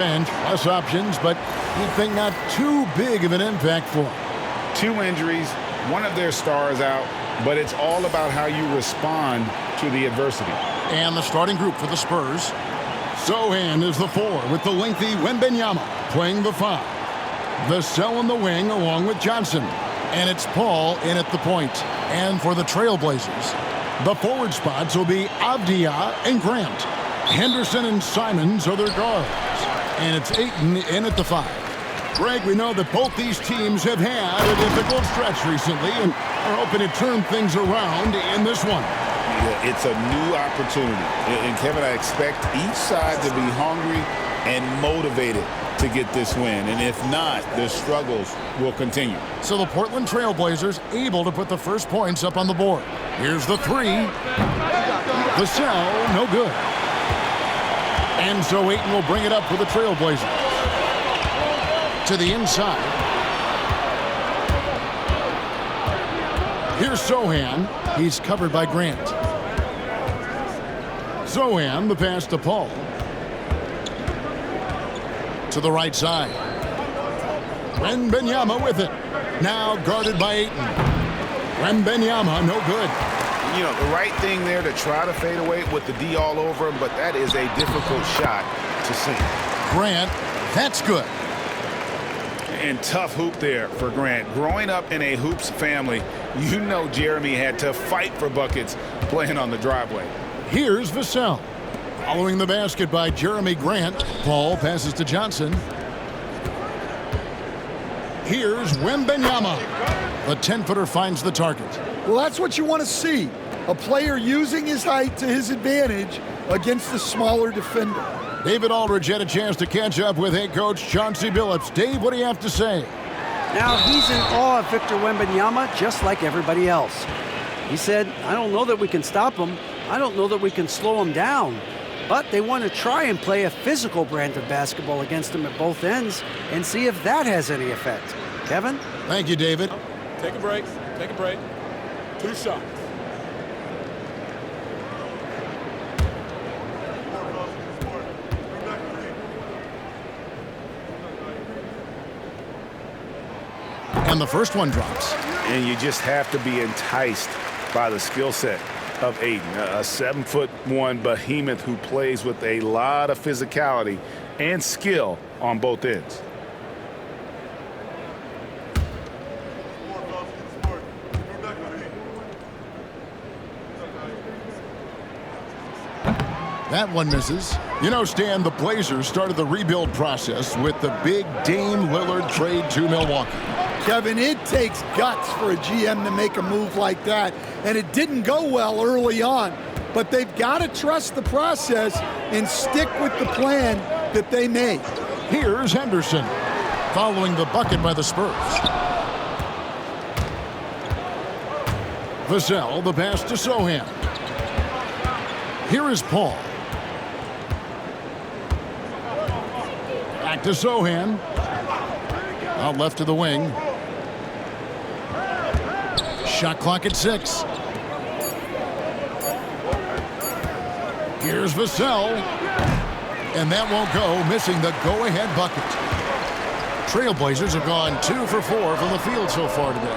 bench, less options, but you'd think not too big of an impact for him. 2 injuries, one of their stars out, but it's all about how you respond to the adversity. And the starting group for the Spurs. Sochan is the 4 with the lengthy Wembyama playing the 5. 𝗍𝘆 in the wing along with Johnson. And it's Paul in at the point. And for the Trailblazers, the forward spots will be Avdija and Grant. Henderson and Simons are their guards. And it's Ayton in at the 5. Greg, we know that both these teams have had a difficult stretch recently and are hoping to turn things around in this one. Yeah, it's a new opportunity. And Kevin, I expect each side to be hungry and motivated to get this win. And if not, the struggles will continue. So the Portland Trailblazers able to put the first points up on the board. Here's the 3. 𝗍𝘆, no good. And so Ayton will bring it up for the Trailblazers. To the inside. Here's Sochan. He's covered by Grant. Sochan, the pass to Paul. To the right side. Wembyama with it. Now guarded by Ayton. Wembyama, no good. You know, the right thing there to try to fade away with the D all over him, but that is a difficult shot to sink. Grant, that's good. And tough hoop there for Grant. Growing up in a hoops family, you know Jeremy had to fight for buckets playing on the driveway. Here's 𝗍𝘆. Following the basket by Jeremy Grant. Paul passes to Johnson. Here's Wembyama. The 10-footer finds the target. Well, that's what you want to see. A player using his height to his advantage against a smaller defender. David Aldridge had a chance to catch up with head coach Chauncey Billups. Dave, what do you have to say? Now, he's in awe of Victor Wembanyama, just like everybody else. He said, I don't know that we can stop him. I don't know that we can slow him down. But they want to try and play a physical brand of basketball against him at both ends and see if that has any effect. Kevin? Thank you, David. Take a break. Take a break. 2 shots. And the first one drops. And you just have to be enticed by the skill set of Ayton, a 7'1" behemoth who plays with a lot of physicality and skill on both ends. That one misses. You know, Stan, the Blazers started the rebuild process with the big Dame Lillard trade to Milwaukee. Kevin, it takes guts for a GM to make a move like that, and it didn't go well early on. But they've got to trust the process and stick with the plan that they made. Here's Henderson, following the bucket by the Spurs. 𝗍𝘆, the pass to Sochan. Here is Paul. Back to Sochan. Out left to the wing. Shot clock at 6. Here's 𝗍𝘆. And that won't go, missing the go-ahead bucket. Trailblazers have gone 2 for 4 from the field so far today.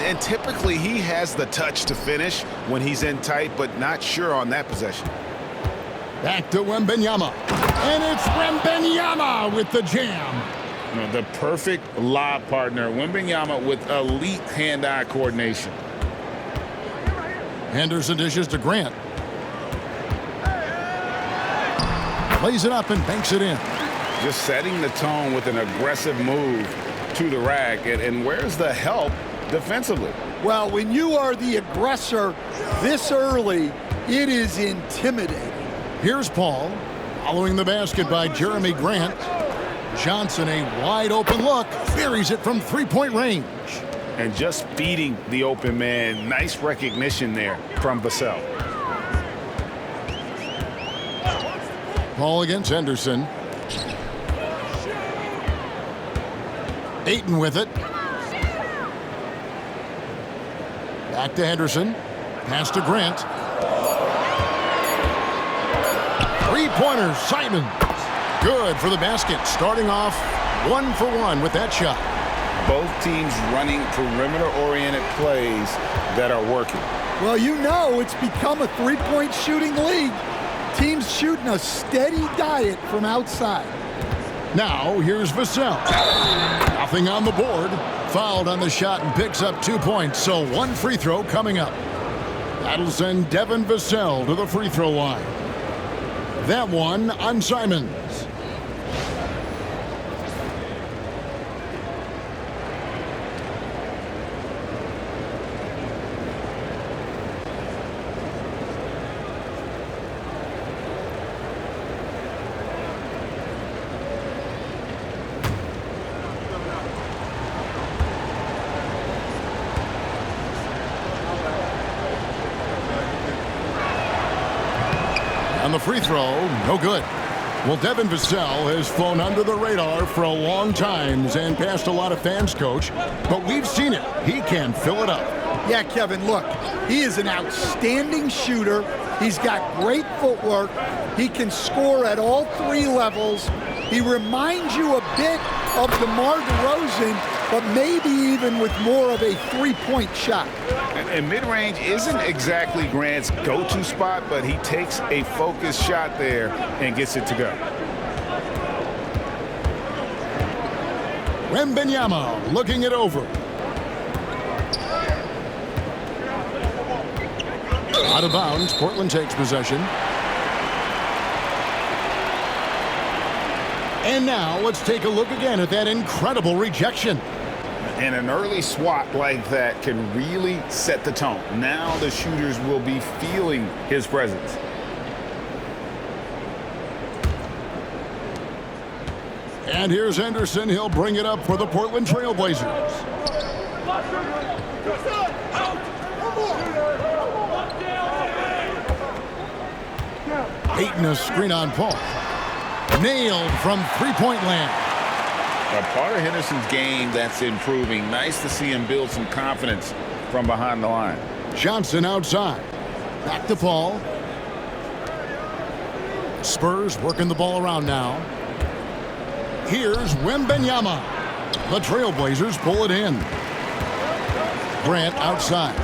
And typically he has the touch to finish when he's in tight, but not sure on that possession. Back to Wembyama. And it's Wembyama with the jam. You know, the perfect lob partner. Wembyama with elite hand-eye coordination. Henderson dishes to Grant. Lays it up and banks it in. Just setting the tone with an aggressive move to the rack. And where's the help defensively? Well, when you are the aggressor this early, it is intimidating. Here's Paul, following the basket by Jeremy Grant. Johnson, a wide open look, buries it from 3-point range. And just beating the open man. Nice recognition there from 𝗍𝘆. Paul against Henderson. Ayton with it. Back to Henderson. Pass to Grant. Three-pointer, Simons. Good for the basket, starting off 1 for 1 with that shot. Both teams running perimeter-oriented plays that are working. Well, you know it's become a three-point shooting league. Teams shooting a steady diet from outside. Now, here's Vassell. Nothing on the board. Fouled on the shot and picks up 2 points, so 1 free throw coming up. That'll send Devin Vassell to the free throw line. That one on Simons. On the free throw, no good. Well, Devin Vassell has flown under the radar for a long time and passed a lot of fans, Coach, but we've seen it. He can fill it up. Yeah, Kevin, look, he is an outstanding shooter. He's got great footwork. He can score at all 3 levels. He reminds you a bit of DeMar DeRozan, but maybe even with more of a 3-point shot. And mid-range isn't exactly Grant's go-to spot, but he takes a focused shot there and gets it to go. Wembyama looking it over. Out of bounds, Portland takes possession. And now let's take a look again at that incredible rejection. And an early swat like that can really set the tone. Now the shooters will be feeling his presence. And here's Henderson. He'll bring it up for the Portland Trail Blazers. Ayton a screen on Paul. Nailed from three-point land. A part of Henderson's game that's improving. Nice to see him build some confidence from behind the line. Johnson outside. Back to Paul. Spurs working the ball around now. Here's Wembyama. The Trailblazers pull it in. Grant outside.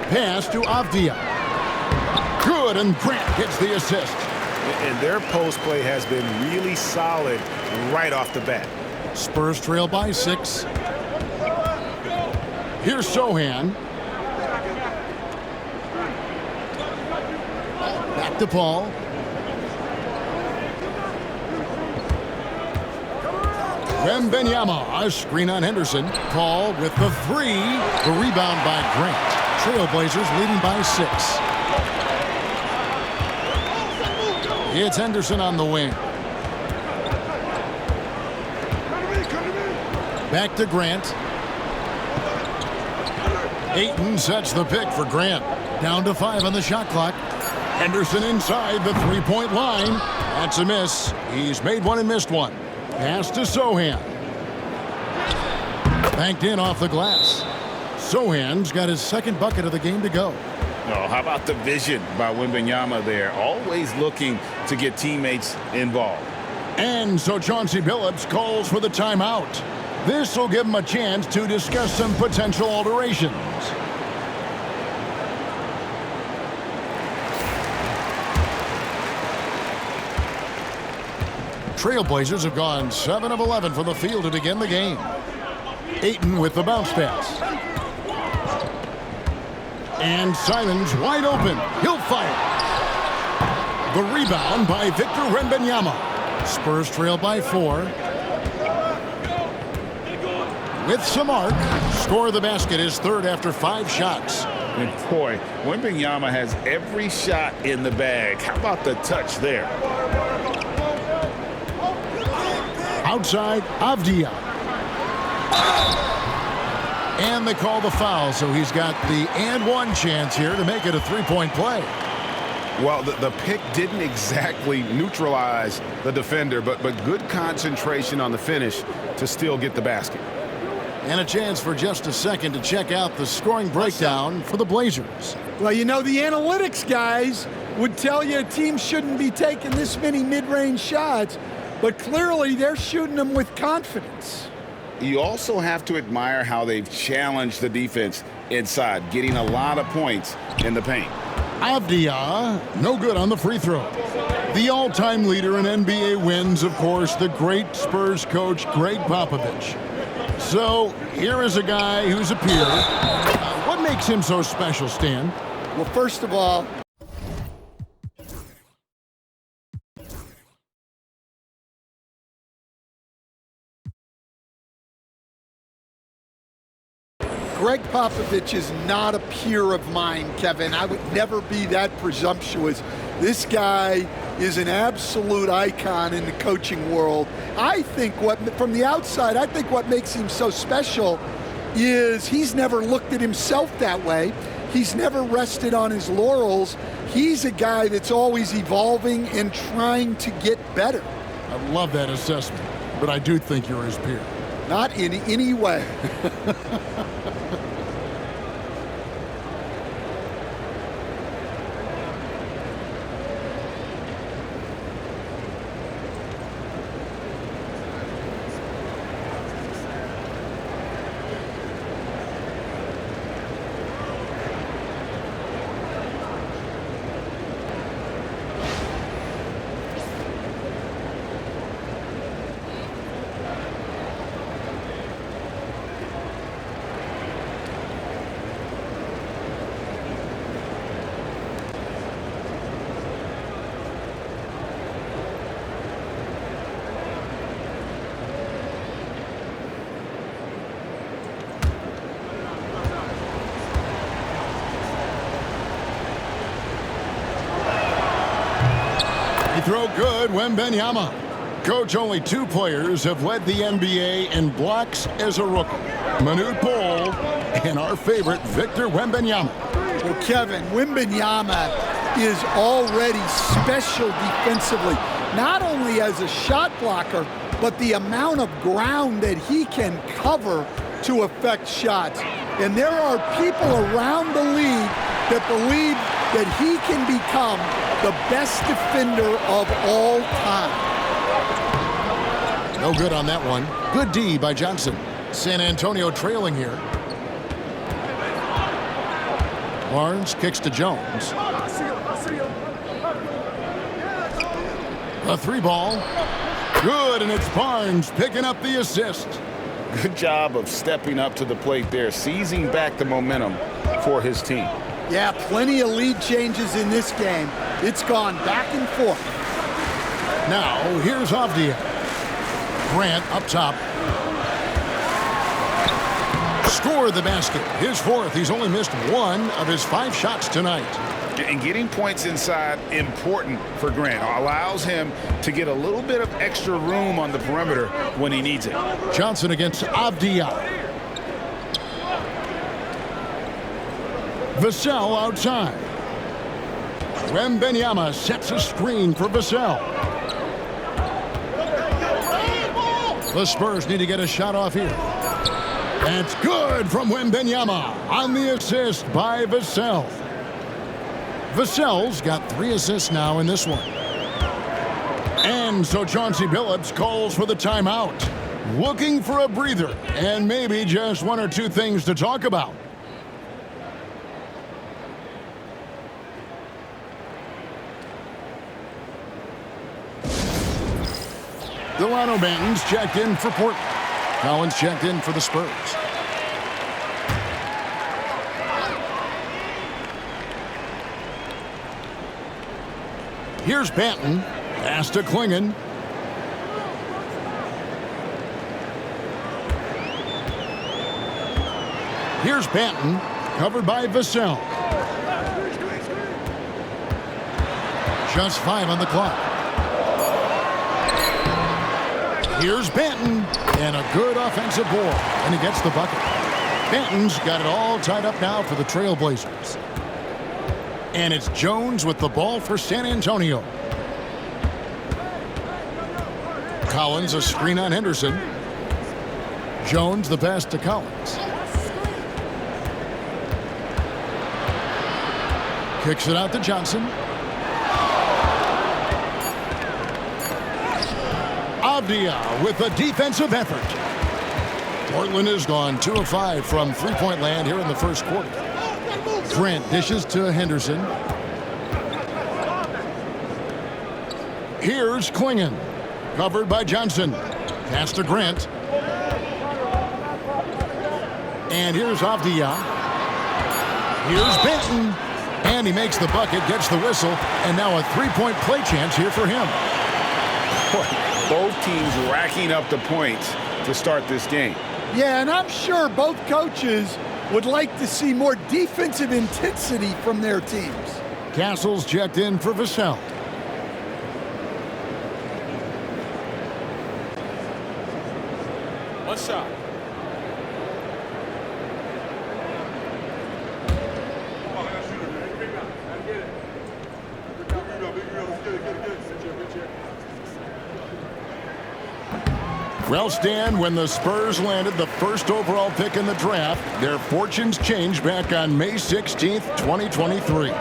Pass to 𝗵𝗪. Good, and Grant gets the assist. And their post play has been really solid right off the bat. Spurs trail by 6. Here's Sochan. Back to Paul. Wembyama, a screen on Henderson. Paul with the 3. The rebound by Grant. Trailblazers leading by 6. It's Henderson on the wing. Back to Grant. Ayton sets the pick for Grant. Down to 5 on the shot clock. Henderson inside the 3-point line. That's a miss. He's made one and missed one. Pass to Sochan. Banked in off the glass. Sochan's got his 2nd bucket of the game to go. Oh, how about the vision by Wembyama there? Always looking to get teammates involved. And so Chauncey Billups calls for the timeout. This will give him a chance to discuss some potential alterations. Trailblazers have gone 7 of 11 from the field to begin the game. Ayton with the bounce pass. And Simons wide open. He'll fire. The rebound by Victor Wembanyama. Spurs trail by 4. With some arc. Score the basket, his 3rd after 5 shots. And boy, Wembanyama has every shot in the bag. How about the touch there? Outside, 𝗵𝗪. And they call the foul, so he's got the and 1 chance here to make it a 3-point play. Well, the pick didn't exactly neutralize the defender, but good concentration on the finish to still get the basket. And a chance for just a second to check out the scoring breakdown for the Blazers. Well, you know, the analytics guys, would tell you a team shouldn't be taking this many mid-range shots, but clearly they're shooting them with confidence. You also have to admire how they've challenged the defense inside, getting a lot of points in the paint. 𝗵𝘃, no good on the free throw. The all-time leader in NBA wins, of course, the great Spurs coach, 𝗃𝙗𝙗. So here is a guy who's a peer. What makes him so special, Stan? Well, first of all, 𝗃𝙗𝙗 is not a peer of mine, Kevin. I would never be that presumptuous. This guy is an absolute icon in the coaching world. I think from the outside, I think what makes him so special is he's never looked at himself that way. He's never rested on his laurels. He's a guy that's always evolving and trying to get better. I love that assessment, but I do think you're his peer. Not in any way. Throw good, Wembyama. Coach, only 2 players have led the NBA in blocks as a rookie. Manute Bol and our favorite, Victor Wembyama. Well, Kevin, Wembyama is already special defensively, not only as a shot blocker, but the amount of ground that he can cover to affect shots. And there are people around the league that believe that he can become the best defender of all time. No good on that one. Good D by Johnson. San Antonio trailing here. Barnes kicks to Jones. A 3-ball. Good, and it's Barnes picking up the assist. Good job of stepping up to the plate there, seizing back the momentum for his team. Yeah, plenty of lead changes in this game. It's gone back and forth. Now, here's 𝗵𝘃. Grant up top. Scored the basket. His 4th. He's only missed 1 of his 5 shots tonight. And getting points inside, important for Grant. Allows him to get a little bit of extra room on the perimeter when he needs it. Johnson against 𝗵𝘃. Vassell outside. Wembyama sets a screen for Vassell. The Spurs need to get a shot off here. That's good from Wembyama on the assist by Vassell. Vassell's got 3 assists now in this one. And so Chauncey Billups calls for the timeout. Looking for a breather and maybe just 1 or 2 things to talk about. Delano Banton's checked in for Portland. Collins checked in for the Spurs. Here's Banton. Pass to 𝗘𝗦. Here's Banton. Covered by Vassell. Just 5 on the clock. Here's Banton, and a good offensive board, and he gets the bucket. Banton's got it all tied up now for the Trailblazers. And it's Jones with the ball for San Antonio. Collins, a screen on Henderson. Jones, the pass to Collins. Kicks it out to Johnson. 𝗵𝘃 with a defensive effort. Portland has gone 2 of 5 from three-point land here in the first quarter. Grant dishes to Henderson. Here's Clingan, covered by Johnson. Pass to Grant. And here's 𝗵𝘃. Here's Benton. And he makes the bucket, gets the whistle, and now a three-point play chance here for him. Both teams racking up the points to start this game. Yeah, and I'm sure both coaches would like to see more defensive intensity from their teams. Castle's checked in for Vassell. One shot. Well, Stan, when the Spurs landed the first overall pick in the draft, their fortunes changed back on May 16th, 2023.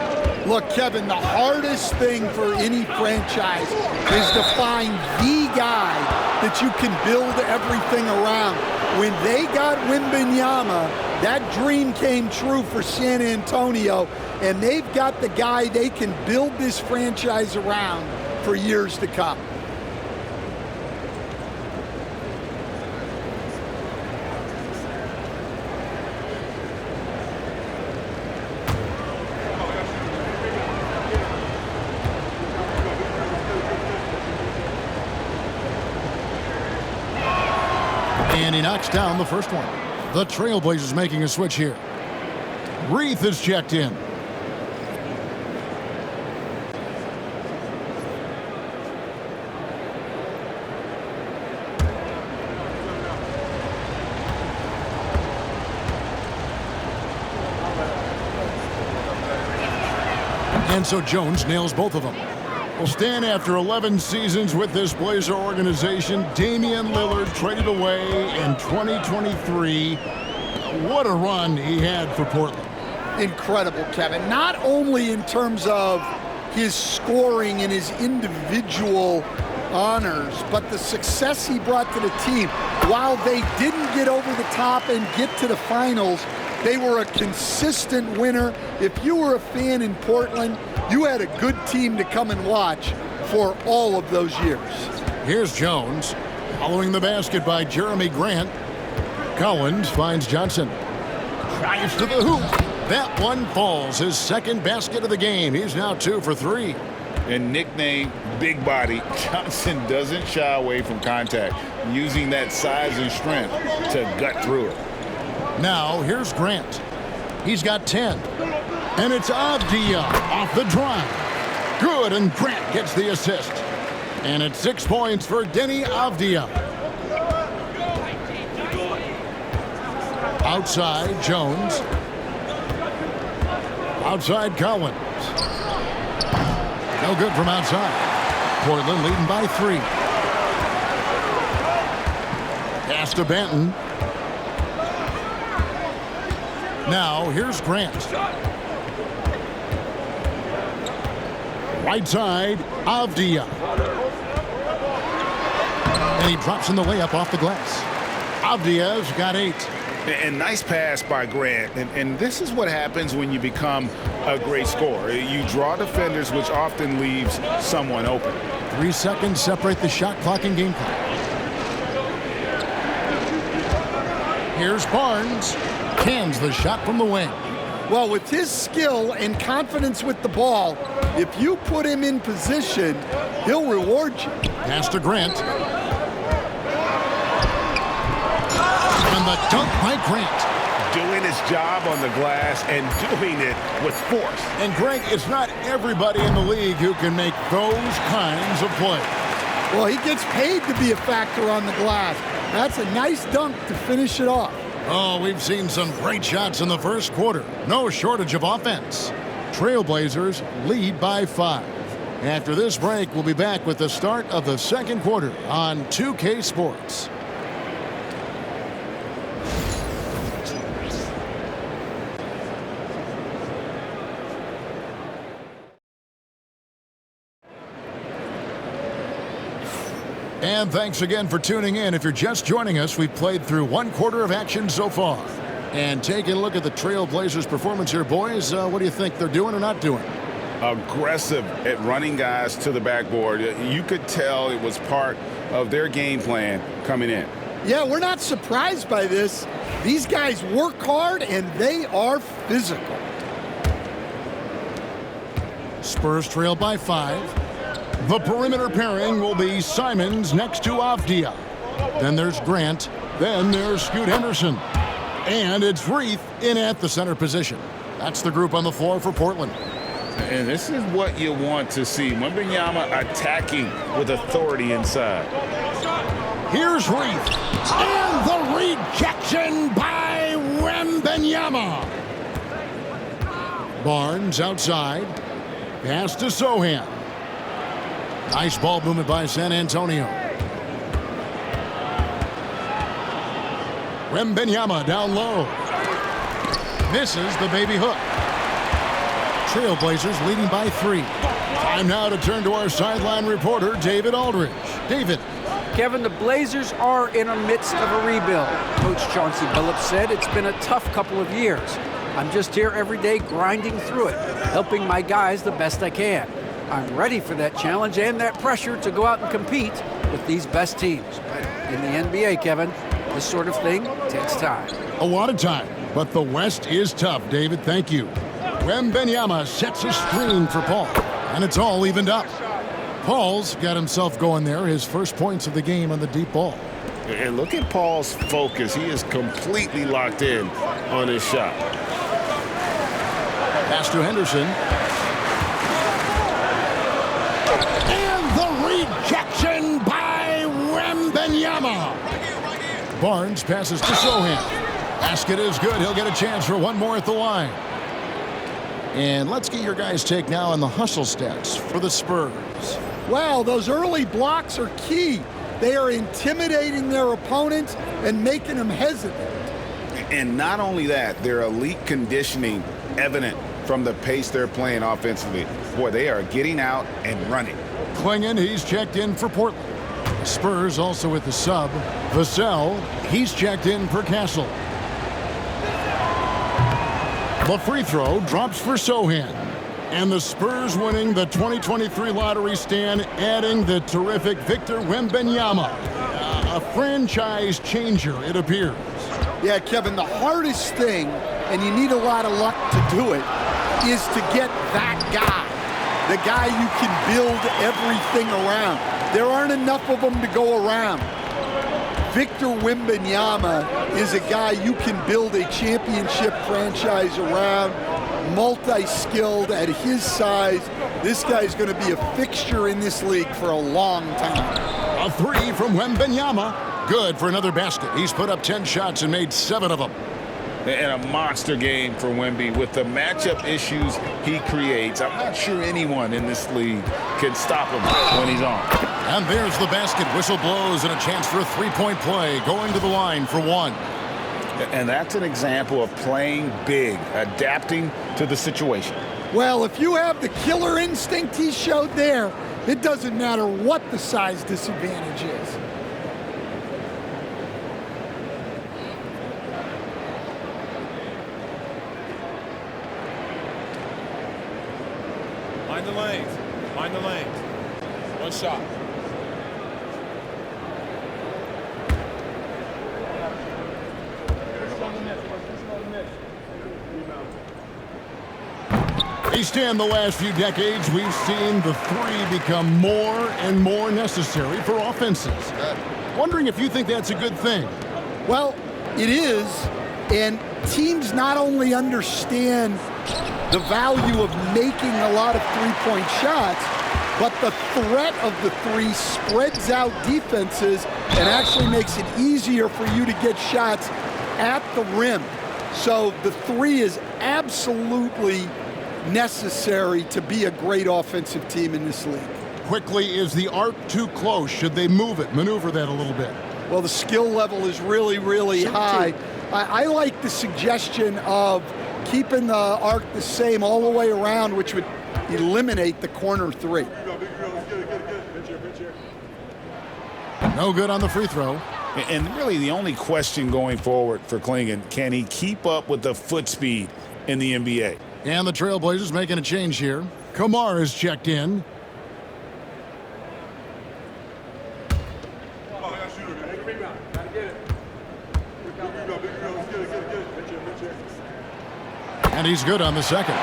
Look, Kevin, the hardest thing for any franchise is to find the guy that you can build everything around. When they got Wembyama, that dream came true for San Antonio, and they've got the guy they can build this franchise around for years to come. And he knocks down the first one. The Trailblazers making a switch here. 𝗏 is checked in. And so Jones nails both of them. Well, Stan, after 11 seasons with this Blazer organization, Damian Lillard traded away in 2023. What a run he had for Portland. Incredible, Kevin. Not only in terms of his scoring and his individual honors, but the success he brought to the team. While they didn't get over the top and get to the finals, they were a consistent winner. If you were a fan in Portland, you had a good team to come and watch for all of those years. Here's Jones, following the basket by Jeremy Grant. Collins finds Johnson. Drives to the hoop. That one falls. His second basket of the game. He's now 2 for 3. And nicknamed Big Body, Johnson doesn't shy away from contact, using that size and strength to gut through it. Now, here's Grant. He's got 10. And it's 𝗵𝘃 off the drive. Good, and Grant gets the assist. And it's 6 points for Deni 𝗵𝘃. Outside, Jones. Outside, Collins. No good from outside. Portland leading by 3. Pass to Benton. Now, here's Grant. Right side, 𝗵𝘃. And he drops in the layup off the glass. 𝗵𝘃's got 8. And nice pass by Grant. And this is what happens when you become a great scorer. You draw defenders, which often leaves someone open. 3 seconds separate the shot clock and game clock. Here's Barnes. Cans the shot from the wing. Well, with his skill and confidence with the ball, if you put him in position, he'll reward you. Pass to Grant. And the dunk by Grant. Doing his job on the glass and doing it with force. And Greg, it's not everybody in the league who can make those kinds of plays. Well, he gets paid to be a factor on the glass. That's a nice dunk to finish it off. Oh, we've seen some great shots in the first quarter. No shortage of offense. Trailblazers lead by 5. After this break, we'll be back with the start of the second quarter on 2K Sports. And thanks again for tuning in. If you're just joining us, we've played through 1/4 of action so far. And taking a look at the Trailblazers' performance here, boys, what do you think they're doing or not doing? Aggressive at running guys to the backboard. You could tell it was part of their game plan coming in. Yeah, we're not surprised by this. These guys work hard and they are physical. Spurs trail by 5. The perimeter pairing will be Simons next to 𝗵𝘃. Then there's Grant. Then there's Scoot Henderson. And it's 𝗃 in at the center position. That's the group on the floor for Portland. And this is what you want to see. Wembyama attacking with authority inside. Here's 𝗃. And the rejection by Wembyama. Barnes outside. Pass to Sochan. Nice ball movement by San Antonio. Wembyama down low. Misses the baby hook. Trailblazers leading by 3. Time now to turn to our sideline reporter, David Aldridge. David. Kevin, the Blazers are in the midst of a rebuild. Coach Chauncey Billups said it's been a tough couple of years. I'm just here every day grinding through it, helping my guys the best I can. I'm ready for that challenge and that pressure to go out and compete with these best teams. But in the NBA, Kevin, this sort of thing takes time. A lot of time, but the West is tough, David. Thank you. Wembyama sets a screen for Paul, and it's all evened up. Paul's got himself going there, his first points of the game on the deep ball. And look at Paul's focus. He is completely locked in on his shot. Pass to Henderson. And the rejection by Wembyama. Barnes passes to Sochan. Basket is good. He'll get a chance for one more at the line. And let's get your guys' take now on the hustle stats for the Spurs. Wow, those early blocks are key. They are intimidating their opponents and making them hesitant. And not only that, their elite conditioning evident from the pace they're playing offensively. Boy, they are getting out and running. 𝗙𝗏𝗏, he's checked in for Portland. The Spurs also with the sub. 𝗍𝘆, he's checked in for Castle. The free throw drops for Sochan. And the Spurs winning the 2023 lottery stand, adding the terrific Victor Wembyama. A franchise changer, it appears. Yeah, Kevin, the hardest thing, and you need a lot of luck to do it, is to get that guy. The guy you can build everything around. There aren't enough of them to go around. Victor Wembyama is a guy you can build a championship franchise around, multi-skilled at his size. This guy's going to be a fixture in this league for a long time. A 3 from Wembyama. Good for another basket. He's put up 10 shots and made 7 of them. And a monster game for Wemby with the matchup issues he creates. I'm not sure anyone in this league can stop him when he's on. And there's the basket. Whistle blows and a chance for a three-point play. Going to the line for 1. And that's an example of playing big, adapting to the situation. Well, if you have the killer instinct he showed there, it doesn't matter what the size disadvantage is. Mind the lanes. Mind the lanes. One shot. Based on the last few decades, we've seen the 3 become more and more necessary for offenses. Wondering if you think that's a good thing. Well, it is, and teams not only understand the value of making a lot of three-point shots, but the threat of the 3 spreads out defenses and actually makes it easier for you to get shots at the rim. So the 3 is absolutely necessary to be a great offensive team in this league. Quickly, is the arc too close? Should they move it, maneuver that a little bit? Well, the skill level is really, really high. I like the suggestion of keeping the arc the same all the way around, which would eliminate the corner 3. No good on the free throw. And really the only question going forward for 𝗘𝗦, can he keep up with the foot speed in the NBA? And the Trailblazers making a change here. 𝗃𝗫 is checked in. And he's good on the second.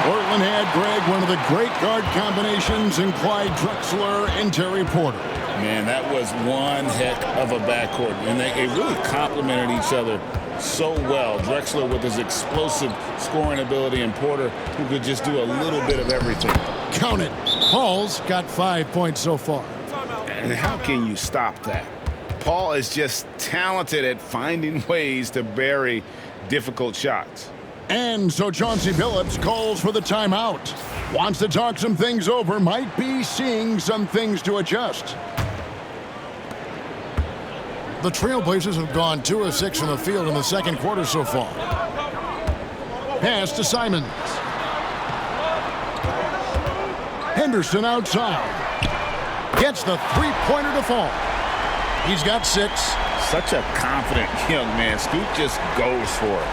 Portland had, Greg, one of the great guard combinations in Clyde Drexler and Terry Porter. Man, that was one heck of a backcourt. And they really complemented each other so well. Drexler with his explosive scoring ability and Porter who could just do a little bit of everything. Count it. Paul's got 5 points so far. And how can you stop that? Paul is just talented at finding ways to bury difficult shots. And so Chauncey Billups calls for the timeout. Wants to talk some things over. Might be seeing some things to adjust. The Trailblazers have gone 2 of 6 from the field in the second quarter so far. Pass to Simons. Henderson outside. Gets the three-pointer to fall. He's got 6. Such a confident young man. Scoot just goes for it.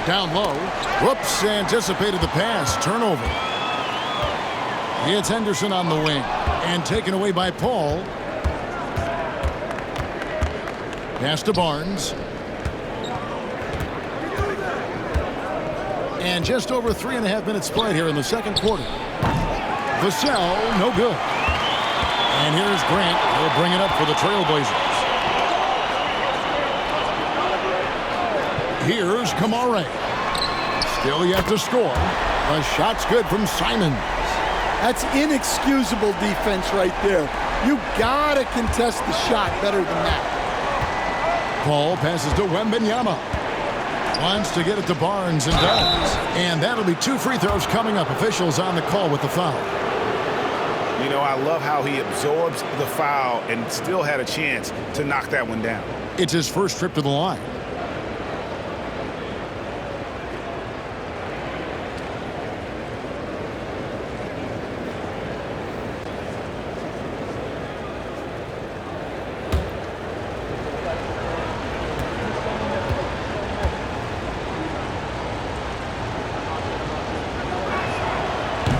Down low. Whoops, anticipated the pass. Turnover. It's Henderson on the wing. And taken away by Paul. Pass to Barnes. And just over 3.5 minutes played here in the second quarter. 𝗃𝘆, no good. And here's Grant. He'll bring it up for the Trailblazers. Here's 𝗃𝗫. Still yet to score. The shot's good from Simons. That's inexcusable defense right there. You gotta contest the shot better than that. Paul passes to Wembyama. Wants to get it to Barnes and does. And that'll be 2 free throws coming up. Officials on the call with the foul. You know, I love how he absorbs the foul and still had a chance to knock that one down. It's his first trip to the line.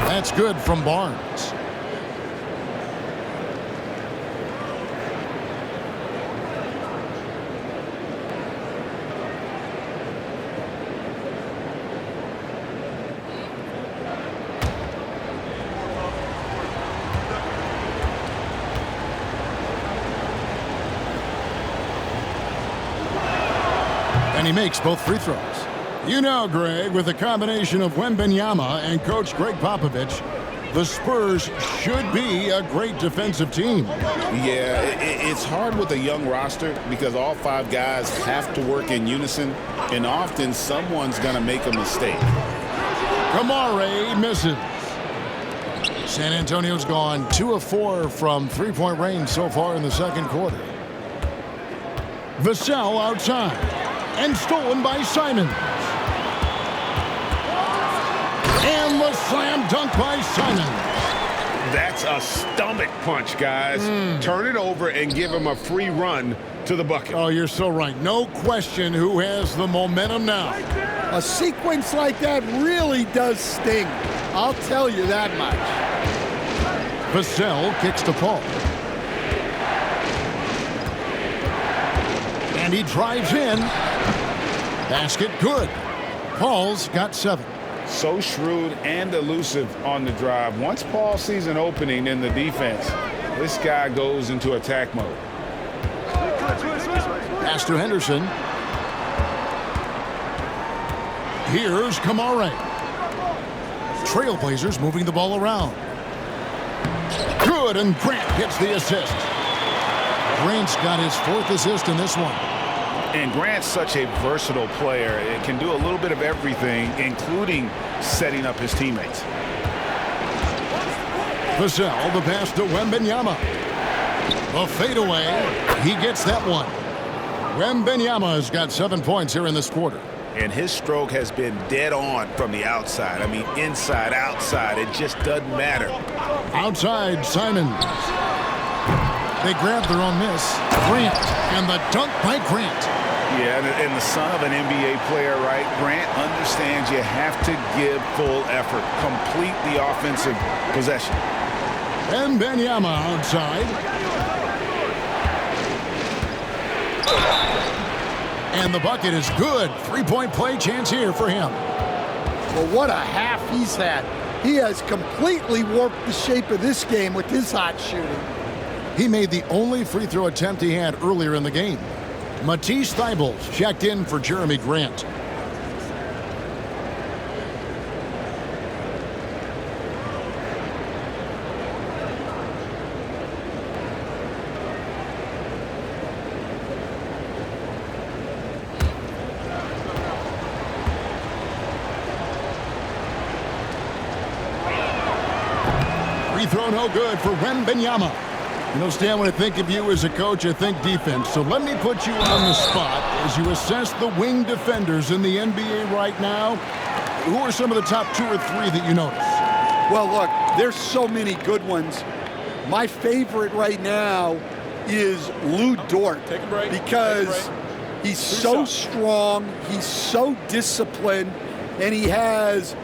That's good from Barnes. And he makes both free throws. You know, Greg, with a combination of Wembyama and Coach Greg Popovich, the Spurs should be a great defensive team. Yeah, it's hard with a young roster because all 5 guys have to work in unison, and often someone's going to make a mistake. 𝗃𝗫 misses. San Antonio's gone 2 of 4 from three-point range so far in the second quarter. 𝗃𝘆 outside and stolen by Simons. And the slam dunk by Simons. That's a stomach punch, guys. Turn it over and give him a free run to the bucket. Oh, you're so right. No question who has the momentum now. A sequence like that really does sting. I'll tell you that much. 𝗃𝘆 kicks to Paul. And he drives in. Basket good. Paul's got 7. So shrewd and elusive on the drive. Once Paul sees an opening in the defense, this guy goes into attack mode. Pass to Henderson. Here's 𝗃𝗫. Trailblazers moving the ball around. Good, and Grant gets the assist. Grant's got his 4th assist in this one. And Grant's such a versatile player. It can do a little bit of everything, including setting up his teammates. 𝗃𝘆, the pass to Wembyama. The fadeaway. He gets that one. Wembyama's got 7 points here in this quarter. And his stroke has been dead on from the outside. I mean, inside, outside. It just doesn't matter. Outside, Simons. They grab their own miss. Grant, and the dunk by Grant. Yeah, and the son of an NBA player, right? Grant understands you have to give full effort. Complete the offensive possession. Wembyama outside. And the bucket is good. Three-point play chance here for him. Well, what a half he's had. He has completely warped the shape of this game with his hot shooting. He made the only free throw attempt he had earlier in the game. 𝗵𝘁𝘅𝗍𝙪 checked in for Jeremy Grant. Free throw no good for Wembyama. You know, Stan, when I think of you as a coach, I think defense. So let me put you on the spot as you assess the wing defenders in the NBA right now. Who are some of the top 2 or 3 that you notice? Well, look, there's so many good ones. My favorite right now is 𝙭Take a break. because he's so strong, he's so disciplined, and he has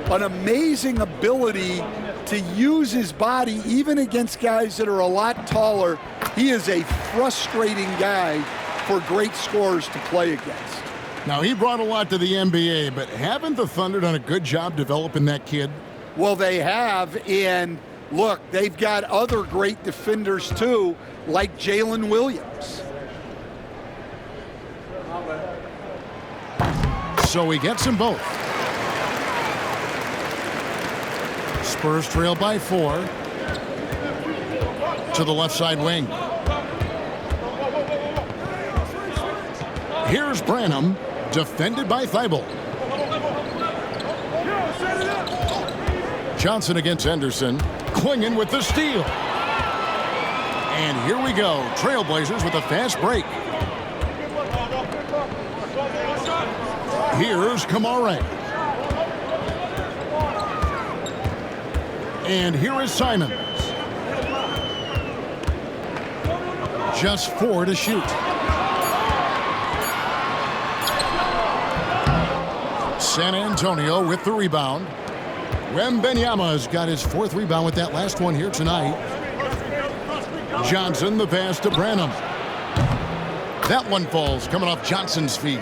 an amazing ability to use his body even against guys that are a lot taller. He is a frustrating guy for great scorers to play against. Now, he brought a lot to the NBA, but haven't the Thunder done a good job developing that kid? Well, they have, and look, they've got other great defenders too, like Jalen Williams. So he gets them both. Spurs trail by 4 to the left side wing. Here's Branham, defended by 𝗙𝘀. Johnson against Henderson, Clinging with the steal. And here we go, Trailblazers with a fast break. Here's 𝗘𝗦. And here is Simons. Just 4 to shoot. San Antonio with the rebound. Wembyama's got his 4th rebound with that last one here tonight. Johnson, the pass to Branham. That one falls coming off Johnson's feet.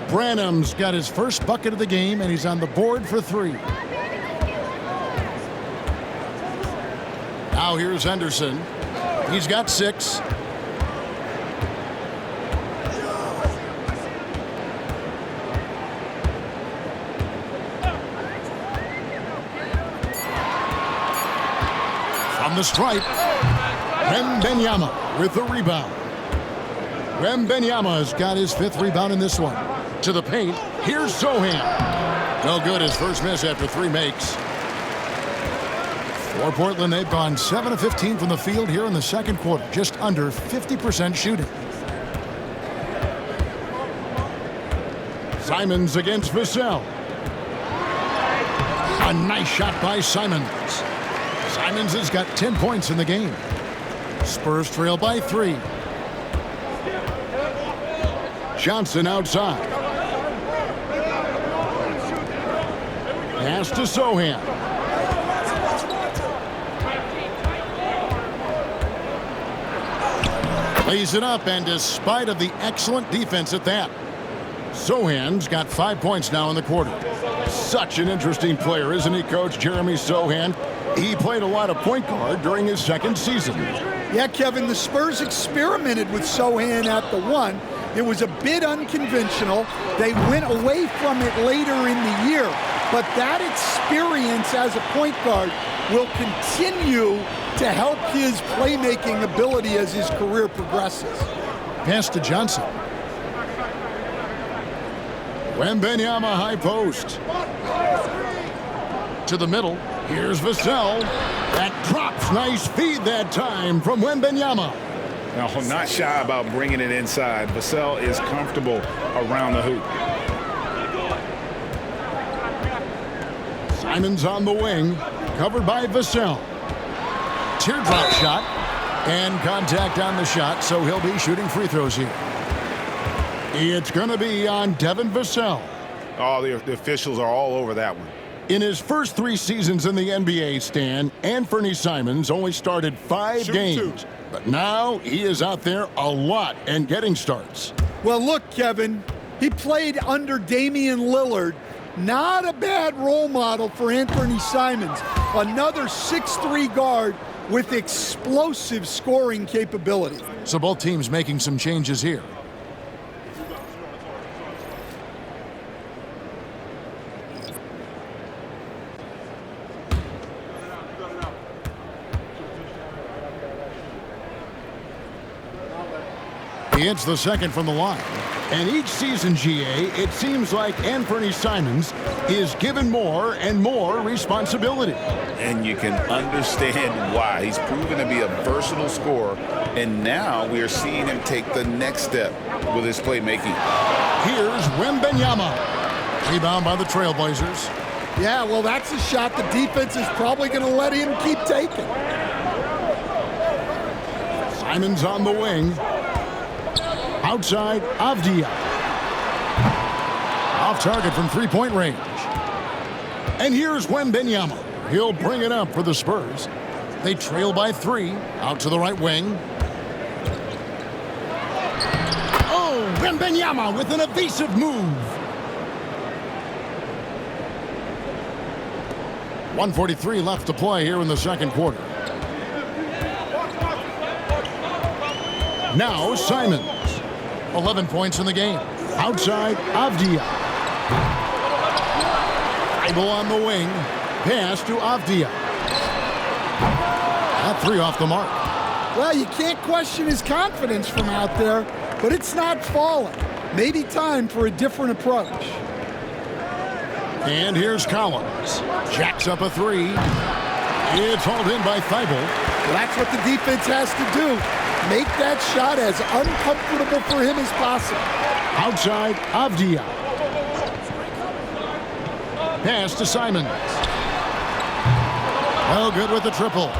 Branham's got his first bucket of the game, and he's on the board for 3. Now here's Henderson. He's got 6. From the stripe, Wembyama with the rebound. Wembyama's got his 5th rebound in this one. To the paint, here's Sochan. No good, his first miss after 3 makes. For Portland, they've gone 7 of 15 from the field here in the second quarter, just under 50% shooting. Simons against 𝗵𝘳. A nice shot by Simons. Simons has got 10 points in the game. Spurs trail by 3. Johnson outside. Pass to Sochan. Lays it up, and despite of the excellent defense at that, Sochan's got 5 points now in the quarter. Such an interesting player, isn't he, Coach Jeremy Sochan? He played a lot of point guard during his 2nd season. Yeah, Kevin, the Spurs experimented with Sochan at the 1. It was a bit unconventional. They went away from it later in the year. But that experience as a point guard will continue to help his playmaking ability as his career progresses. Pass to Johnson. Wembyama high post. To the middle. Here's 𝗵𝘳. That drops. Nice feed that time from Wembyama. Now, not shy about bringing it inside. 𝗵𝘳 is comfortable around the hoop. Simons on the wing, covered by 𝗵𝘳. Teardrop shot, And contact on the shot, so he'll be shooting free throws here. It's going to be on 𝗵𝘆𝗻. Oh, the officials are all over that one. In his first 3 seasons in the NBA, Stan, Anthony Simons only started 5 games. But now he is out there a lot and getting starts. Well, look, Kevin, he played under Damian Lillard. Not a bad role model for Anthony Simons. Another 6'3" guard with explosive scoring capability. So both teams making some changes here. He hits the second from the line. And each season, GA, it seems like Anthony Simons is given more and more responsibility. And you can understand why. He's proven to be a versatile scorer, and now we are seeing him take the next step with his playmaking. Here's Wembyama. Rebound by the Trailblazers. Yeah, well, that's a shot the defense is probably going to let him keep taking. Simons on the wing. Outside, 𝗵𝘃. Off target from three-point range. And here's Wembyama. He'll bring it up for the Spurs. They trail by 3. Out to the right wing. Oh, Wembyama with an evasive move. 1:43 left to play here in the second quarter. Now Simons. 11 points in the game. Outside, 𝗵𝘃. Thybulle on the wing. Pass to 𝗵𝘃. That 3 off the mark. Well, you can't question his confidence from out there, but it's not falling. Maybe time for a different approach. And here's Collins. Jacks up a 3. It's hauled in by Thybulle. Well, that's what the defense has to do. Make that shot as uncomfortable for him as possible. Outside, 𝗵𝘃. Pass to Simons. Oh, good with the triple.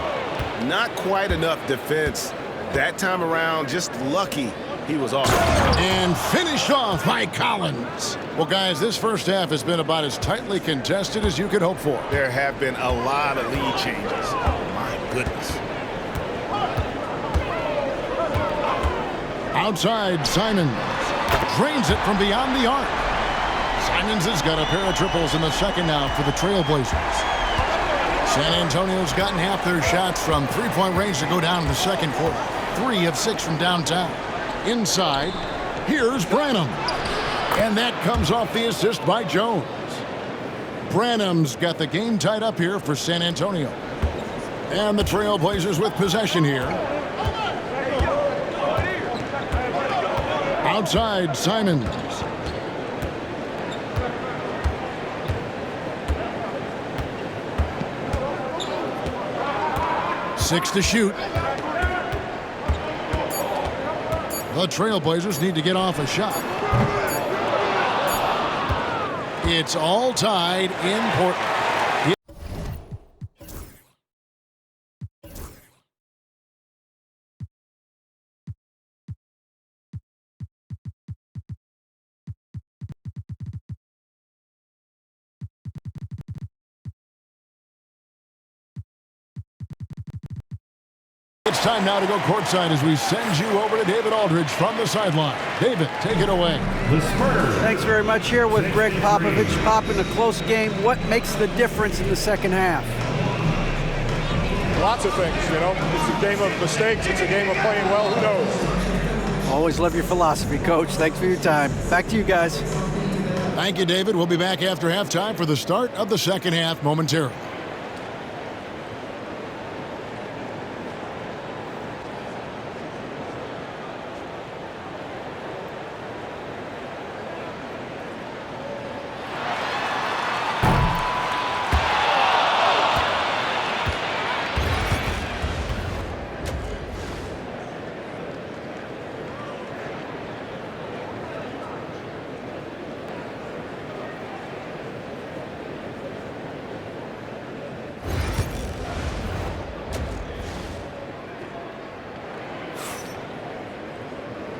Not quite enough defense. That time around, just lucky he was off. And finished off by Collins. Well, guys, this first half has been about as tightly contested as you could hope for. There have been a lot of lead changes. My goodness. Outside, Simons drains it from beyond the arc. Simons has got a pair of triples in the second now for the Trailblazers. San Antonio's gotten half their shots from three-point range to go down in the second quarter. 3 of 6 from downtown. Inside, here's Branham. And that comes off the assist by Jones. Branham's got the game tied up here for San Antonio. And the Trailblazers with possession here. Outside, Simons. Six to shoot. The Trailblazers need to get off a shot. It's all tied in Portland. It's time now to go courtside as we send you over to David Aldridge from the sideline. David, take it away. The Spurs. Thanks very much. Here with Gregg Popovich. Pop, in a close game, what makes the difference in the second half? Lots of things, you know. It's a game of mistakes. It's a game of playing well. Who knows? Always love your philosophy, Coach. Thanks for your time. Back to you guys. Thank you, David. We'll be back after halftime for the start of the second half momentarily.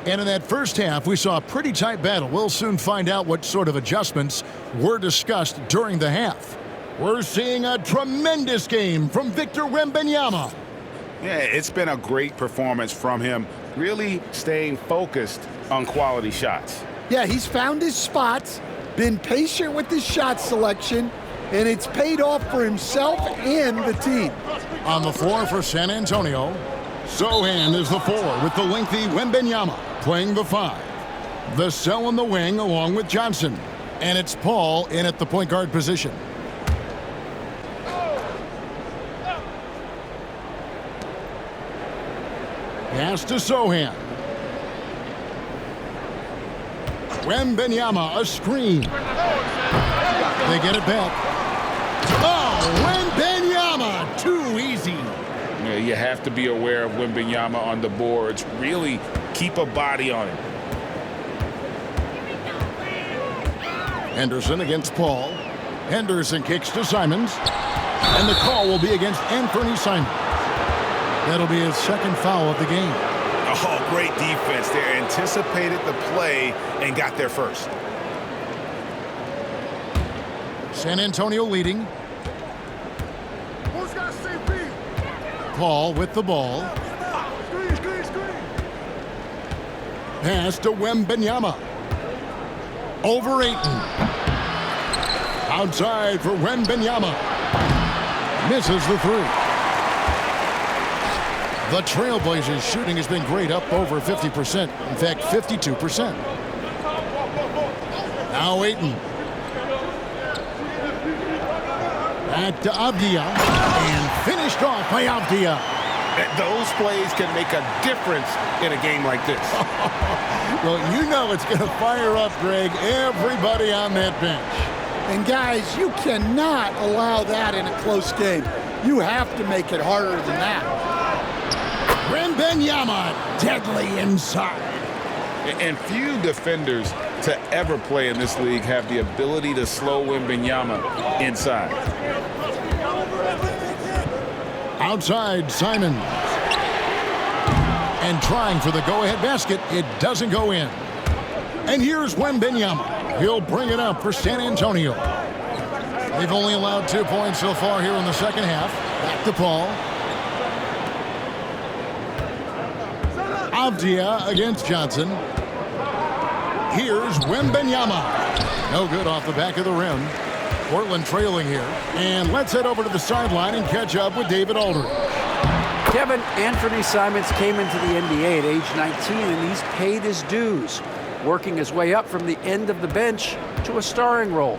And in that first half, we saw a pretty tight battle. We'll soon find out what sort of adjustments were discussed during the half. We're seeing a tremendous game from Victor Wembyama. Yeah, it's been a great performance from him, really staying focused on quality shots. Yeah, he's found his spots, been patient with his shot selection, and it's paid off for himself and the team. On the floor for San Antonio, Sochan is the 4 with the lengthy Wembyama playing the 5. Vassell in the wing along with Johnson. And it's Paul in at the point guard position. Pass to Sochan. Wembyama, a screen. They get it back. Oh, Wembyama, too easy. Yeah, you have to be aware of Wembyama on the boards. Really keep a body on him. Henderson against Paul. Henderson kicks to Simons. And the call will be against Anthony Simons. That'll be his second foul of the game. Oh, great defense there. Anticipated the play and got there first. San Antonio leading. Paul with the ball. Pass to Wembyama. Over Ayton. Outside for Wembyama. Misses the 3. The Trailblazers' shooting has been great, up over 50%. In fact, 52%. Now Ayton. Back to 𝙑𝙑𝙑. And finished off by 𝙑𝙑𝙑. Those plays can make a difference in a game like this. Well, you know it's going to fire up, Greg, everybody on that bench. And guys, you cannot allow that in a close game. You have to make it harder than that. Wembyama deadly inside. And few defenders to ever play in this league have the ability to slow Wembyama inside. Outside, Simons. And trying for the go-ahead basket. It doesn't go in. And here's Wembyama. He'll bring it up for San Antonio. They've only allowed 2 points so far here in the second half. Back to Paul. 𝙑𝙑𝙑 against Johnson. Here's Wembyama. No good off the back of the rim. Portland trailing here. And let's head over to the sideline and catch up with David Aldridge. Kevin, Anthony Simons came into the NBA at age 19, and he's paid his dues, working his way up from the end of the bench to a starring role.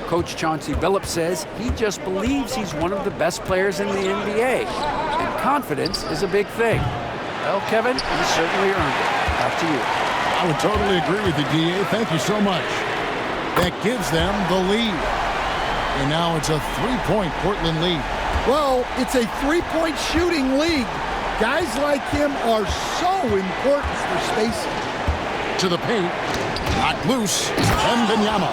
Coach 𝗵𝐺𝐵 𝗵𝐺 says he just believes he's one of the best players in the NBA, and confidence is a big thing. Well, Kevin, he certainly earned it. Back to you. I would totally agree with you, DA. Thank you so much. That gives them the lead. And now it's a 3-point Portland lead. Well, it's a 3-point shooting league. Guys like him are so important for spacing. To the paint. Knocked loose. Wembyama.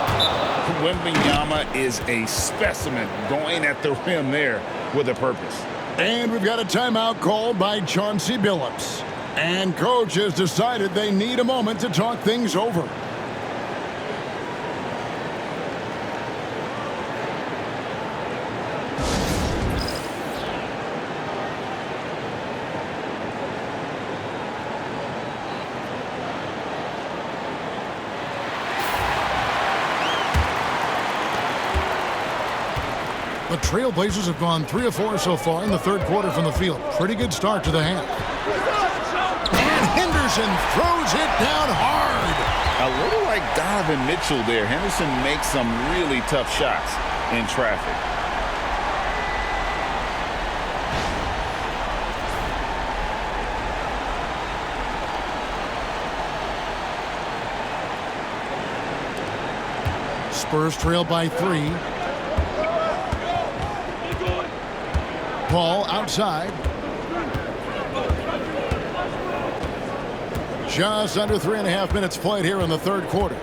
Wembyama is a specimen going at the rim there with a purpose. And we've got a timeout called by 𝗵𝐺𝐵 𝗵𝐺. And coach has decided they need a moment to talk things over. The Trailblazers have gone 3 of 4 so far in the third quarter from the field. Pretty good start to the half. And Henderson throws it down hard. A little like Donovan Mitchell there. Henderson makes some really tough shots in traffic. Spurs trail by 3. Paul outside. Just under 3.5 minutes played here in the third quarter.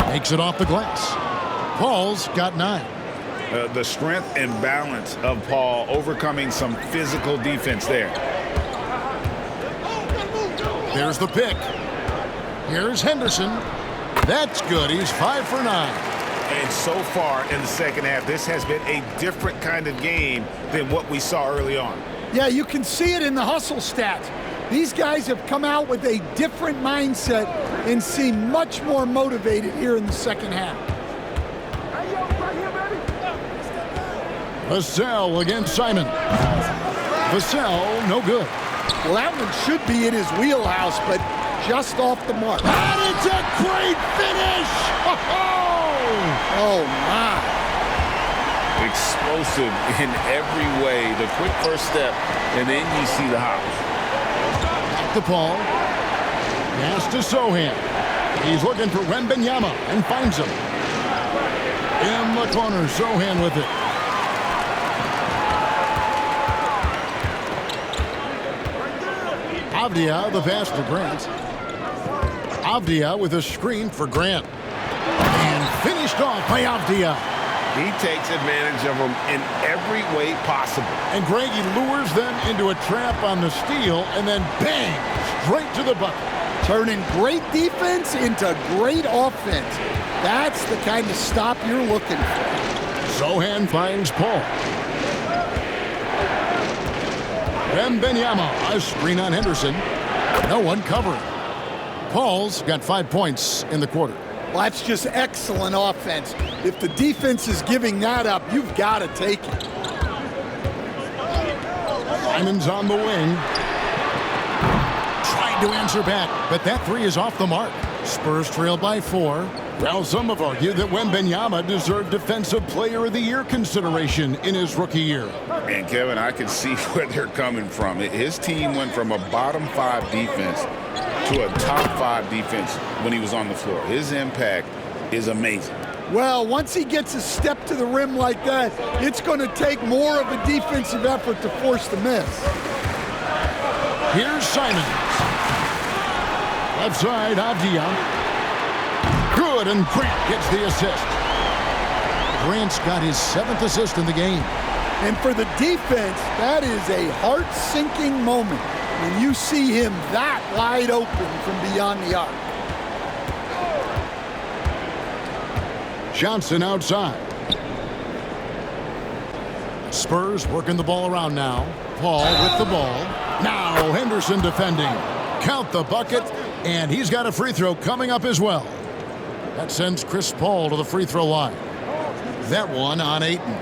Makes it off the glass. Paul's got 9. The strength and balance of Paul overcoming some physical defense there. There's the pick. Here's Henderson. That's good. He's 5 for 9. And so far in the second half, this has been a different kind of game than what we saw early on. Yeah, you can see it in the hustle stats. These guys have come out with a different mindset and seem much more motivated here in the second half. 𝗍𝘳 against Simon. 𝗍𝘳, no good. Well, that one should be in his wheelhouse, but just off the mark. And it's a great finish! Oh, my. Explosive in every way. The quick first step, and then you see the hop. The ball. Pass to Sochan. He's looking for Wembyama and finds him. In the corner, Sochan with it. 𝗵𝘃, the pass to Grant. 𝗵𝘃 with a screen for Grant. And finished off by 𝗵𝘃. He takes advantage of them in every way possible. And Greg, he lures them into a trap on the steal, and then bang, straight to the bucket. Turning great defense into great offense. That's the kind of stop you're looking for. Sochan finds Paul. Wembyama, a screen on Henderson. No one covering. Paul's got 5 points in the quarter. Well, that's just excellent offense. If the defense is giving that up, you've got to take it. Simon's on the wing. Tried to answer back, but that three is off the mark. Spurs trail by 4. Well, some have argued that Wembyama deserved Defensive Player of the Year consideration in his rookie year. And, Kevin, I can see where they're coming from. His team went from a bottom 5 defense to a top 5 defense when he was on the floor. His impact is amazing. Well, once he gets a step to the rim like that, it's going to take more of a defensive effort to force the miss. Here's Simon. Left side, 𝗵𝘃. Good, and Grant gets the assist. Grant's got his 7th assist in the game. And for the defense, that is a heart-sinking moment when you see him that wide open from beyond the arc. Johnson outside. Spurs working the ball around now. Paul with the ball. Now Henderson defending. Count the bucket, and he's got a free throw coming up as well. That sends Chris Paul to the free throw line. That one on Ayton.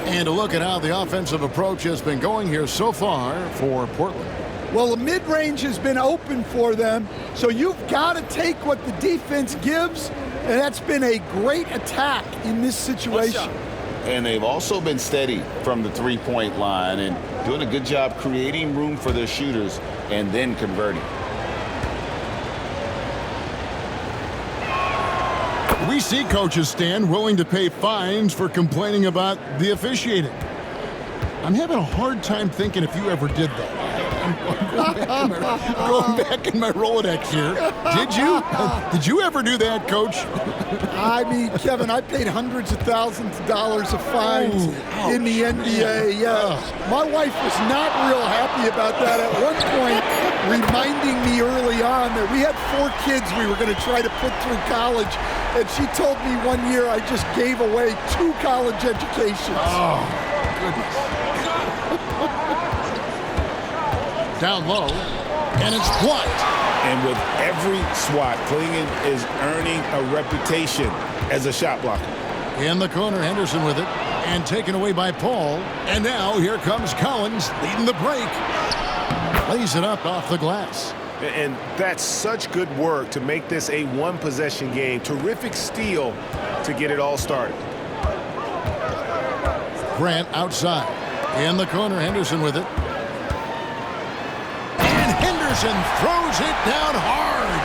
And a look at how the offensive approach has been going here so far for Portland. Well, the mid-range has been open for them, so you've got to take what the defense gives, and that's been a great attack in this situation. And they've also been steady from the three-point line and doing a good job creating room for their shooters and then converting. We see coaches stand willing to pay fines for complaining about the officiating. I'm having a hard time thinking if you ever did that. I'm going back in my Rolodex here. Did you? Did you ever do that, Coach? I mean, Kevin, I paid hundreds of thousands of dollars of fines in the NBA. Yeah. My wife was not real happy about that at one point, reminding me early on that we had 4 kids we were going to try to put through college. And she told me one year I just gave away 2 college educations. Oh, goodness. Down low, and it's blocked. And with every swat, Clingan is earning a reputation as a shot blocker. In the corner, Henderson with it, and taken away by Paul. And now here comes Collins leading the break. Lays it up off the glass. And that's such good work to make this a one-possession game. Terrific steal to get it all started. Grant outside. In the corner, Henderson with it. And Henderson throws it down hard.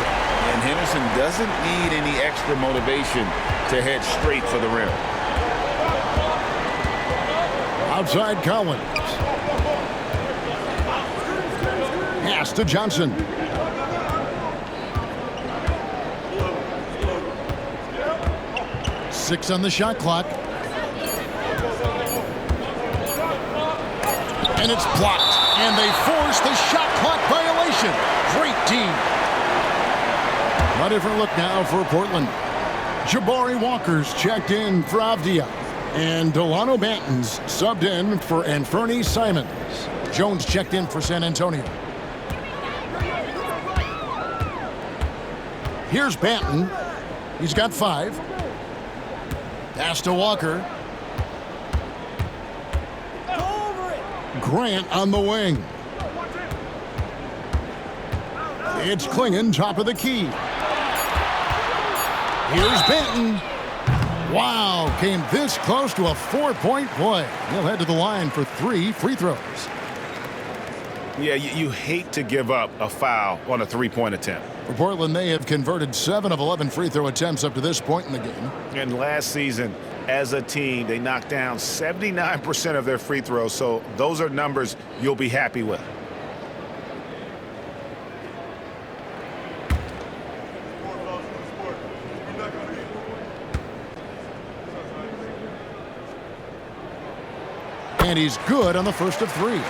And Henderson doesn't need any extra motivation to head straight for the rim. Outside Collins. Pass to Johnson. Six on the shot clock. And it's blocked. And they force the shot clock violation. Great team. A different look now for Portland. Jabari Walker's checked in for Avdia. And Delano Banton's subbed in for Anfernee Simons. Jones checked in for San Antonio. Here's Banton. He's got 5. Pass to Walker. Grant on the wing. It's 𝗘𝗦, top of the key. Here's Banton. Wow, came this close to a 4-point play. He'll head to the line for 3 free throws. Yeah, you hate to give up a foul on a 3-point attempt. For Portland, they have converted 7 of 11 free throw attempts up to this point in the game. And last season, as a team, they knocked down 79% of their free throws, so those are numbers you'll be happy with. And he's good on the first of 3.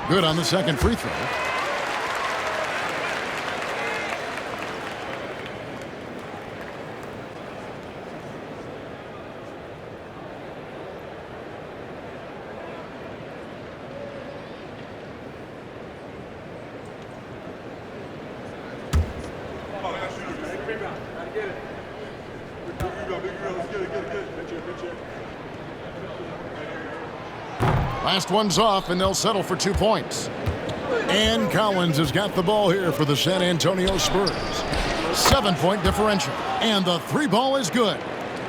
Good on the second free throw. Last one's off, and they'll settle for 2 points. And Collins has got the ball here for the San Antonio Spurs. 7-point differential, and the 3 ball is good.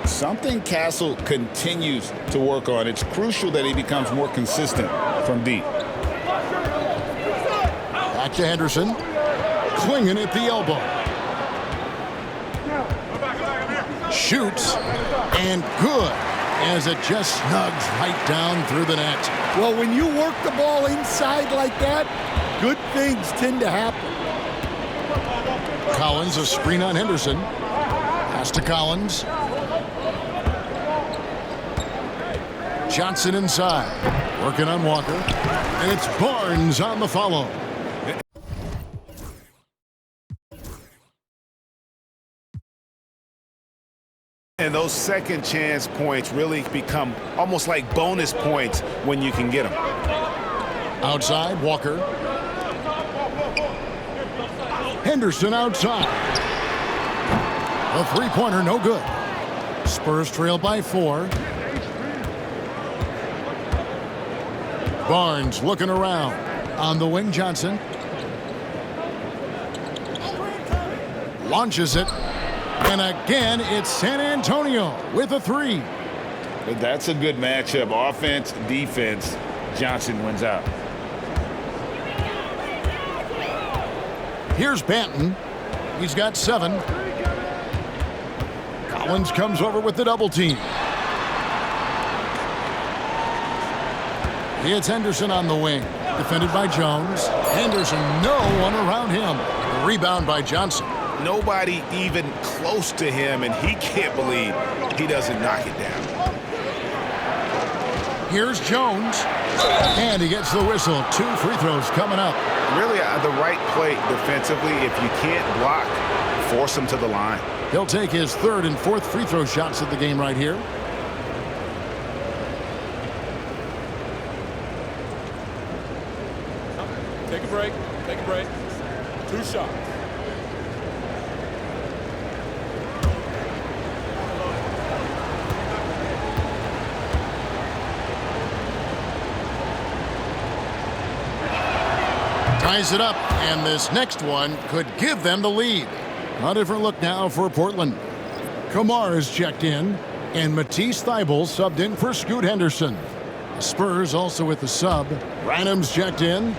Something Castle continues to work on. It's crucial that he becomes more consistent from deep. Back to Henderson. 𝗘𝗦 at the elbow. Shoots, and good, as it just snugs right down through the net. Well, when you work the ball inside like that, good things tend to happen. Collins, a screen on Henderson. Pass to Collins. Johnson inside. Working on Walker. And it's Barnes on the follow. And those second chance points really become almost like bonus points when you can get them. Outside, Walker. Henderson outside. A 3-pointer, no good. Spurs trail by 4. Barnes looking around. On the wing, Johnson. Launches it. And again, it's San Antonio with a 3. But that's a good matchup. Offense, defense. Johnson wins out. Here's Banton. He's got 7. Collins comes over with the double team. It's Henderson on the wing. Defended by Jones. Henderson, no one around him. A rebound by Johnson. Nobody even close to him, and he can't believe he doesn't knock it down. Here's Jones. And he gets the whistle. 2 free throws coming up. Really the right play defensively. If you can't block, force him to the line. He'll take his 3rd and 4th free throw shots of the game right here. Take a break. Take a break. 2 shots. Ties it up, and this next one could give them the lead. A different look now for Portland. Kamar is checked in, and Matisse Thybulle subbed in for Scoot Henderson. The Spurs also with the sub. Branham's checked in.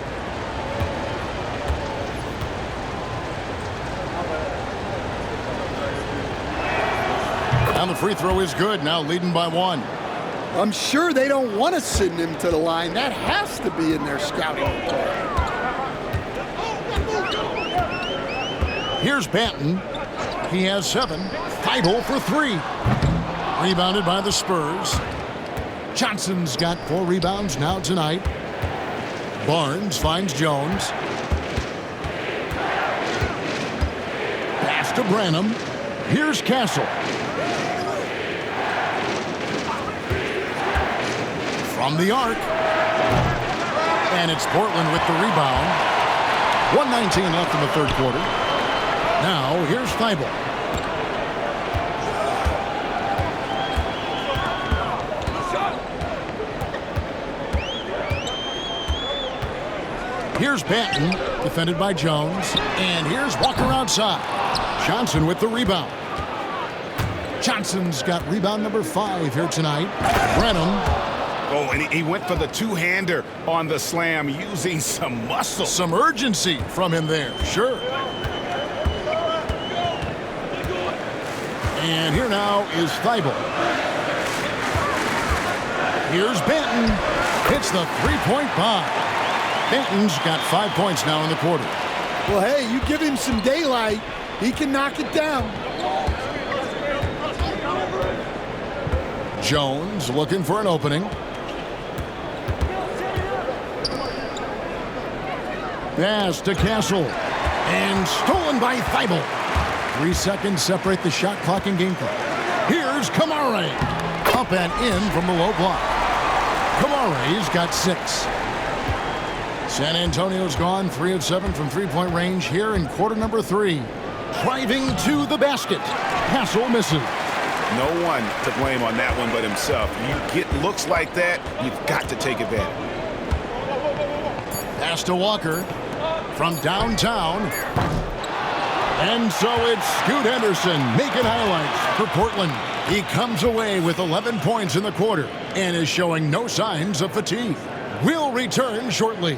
And the free throw is good, now leading by 1. I'm sure they don't want to send him to the line. That has to be in their scouting report. Here's Banton. He has 7. 𝗫𝘆 for 3. Rebounded by the Spurs. Johnson's got 4 rebounds now tonight. Barnes finds Jones. Pass to Branham. Here's Castle. From the arc. And it's Portland with the rebound. 1:19 left in the third quarter. Now, here's 𝗫𝘆. Here's Banton, defended by Jones. And here's Walker outside. Johnson with the rebound. Johnson's got rebound number 5 here tonight. Branham. Oh, and he went for the two-hander on the slam, using some muscle. Some urgency from him there, sure. And here now is 𝗫𝘆. Here's Banton. Hits the three-point bomb. Banton's got 5 points now in the quarter. Well, hey, you give him some daylight, he can knock it down. Jones looking for an opening. Pass to Castle. And stolen by 𝗫𝘆. 3 seconds separate the shot clock and game clock. Here's 𝗵𝗁. Up and in from the low block. 𝗵𝗁's got 6. San Antonio's gone 3 of 7 from three-point range here in quarter number 3. Driving to the basket. Castle misses. No one to blame on that one but himself. You get looks like that, you've got to take advantage. Pass to Walker from downtown. And so it's Scoot Henderson making highlights for Portland. He comes away with 11 points in the quarter and is showing no signs of fatigue. We'll return shortly.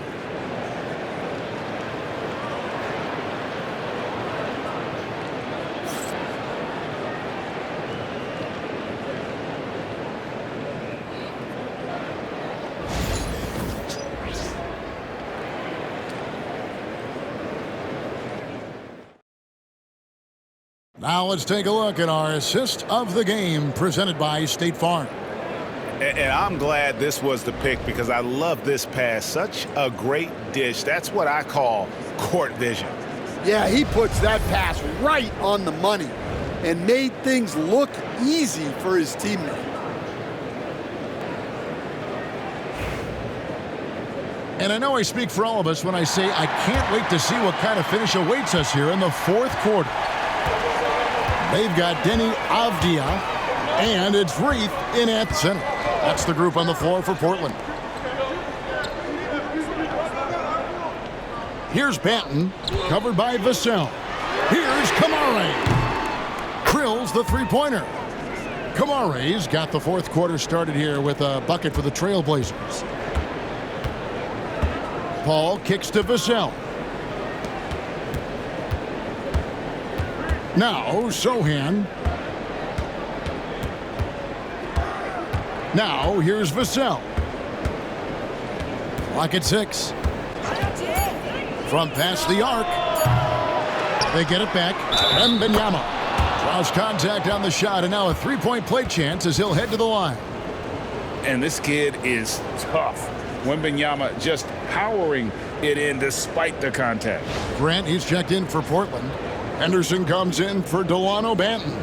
Now let's take a look at our assist of the game presented by State Farm. And I'm glad this was the pick because I love this pass. Such a great dish. That's what I call court vision. Yeah, he puts that pass right on the money and made things look easy for his teammate. And I know I speak for all of us when I say I can't wait to see what kind of finish awaits us here in the fourth quarter. They've got Deni Avdia, and it's 𝗏 in at center. That's the group on the floor for Portland. Here's Banton, covered by Vassell. Here's 𝗵𝗁. Drills the three-pointer. 𝗵𝗁's got the fourth quarter started here with a bucket for the Trailblazers. Paul kicks to Vassell. Now, Sochan. Now, here's Vassell. Clock at 6. From past the arc. They get it back. Wembyama draws contact on the shot, and now a three-point play chance as he'll head to the line. And this kid is tough. Wembyama just powering it in despite the contact. Grant, he's checked in for Portland. Henderson comes in for Delano Banton.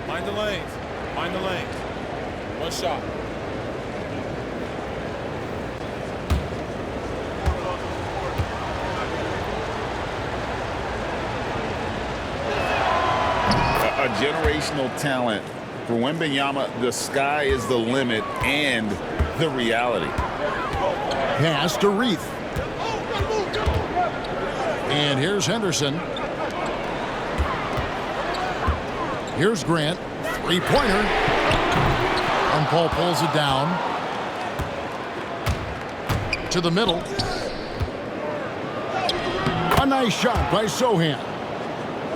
Mind the lanes. Mind the lanes. One shot. A generational talent. For Wembyama, the sky is the limit and the reality. Pass to 𝗏. And here's Henderson. Here's Grant. Three-pointer. And Paul pulls it down. To the middle. A nice shot by Sochan.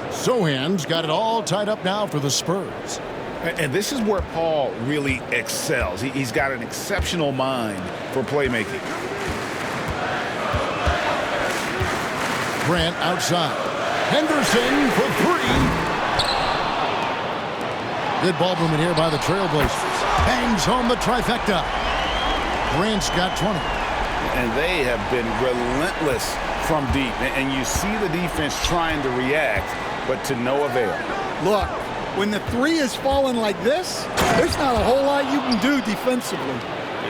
Sochan's got it all tied up now for the Spurs. And this is where Paul really excels. He's got an exceptional mind for playmaking. Grant outside. Henderson for three. Good ball movement here by the Trailblazers. Bangs home the trifecta. Grant's got 20. And they have been relentless from deep. And you see the defense trying to react, but to no avail. Look, when the three is falling like this, there's not a whole lot you can do defensively.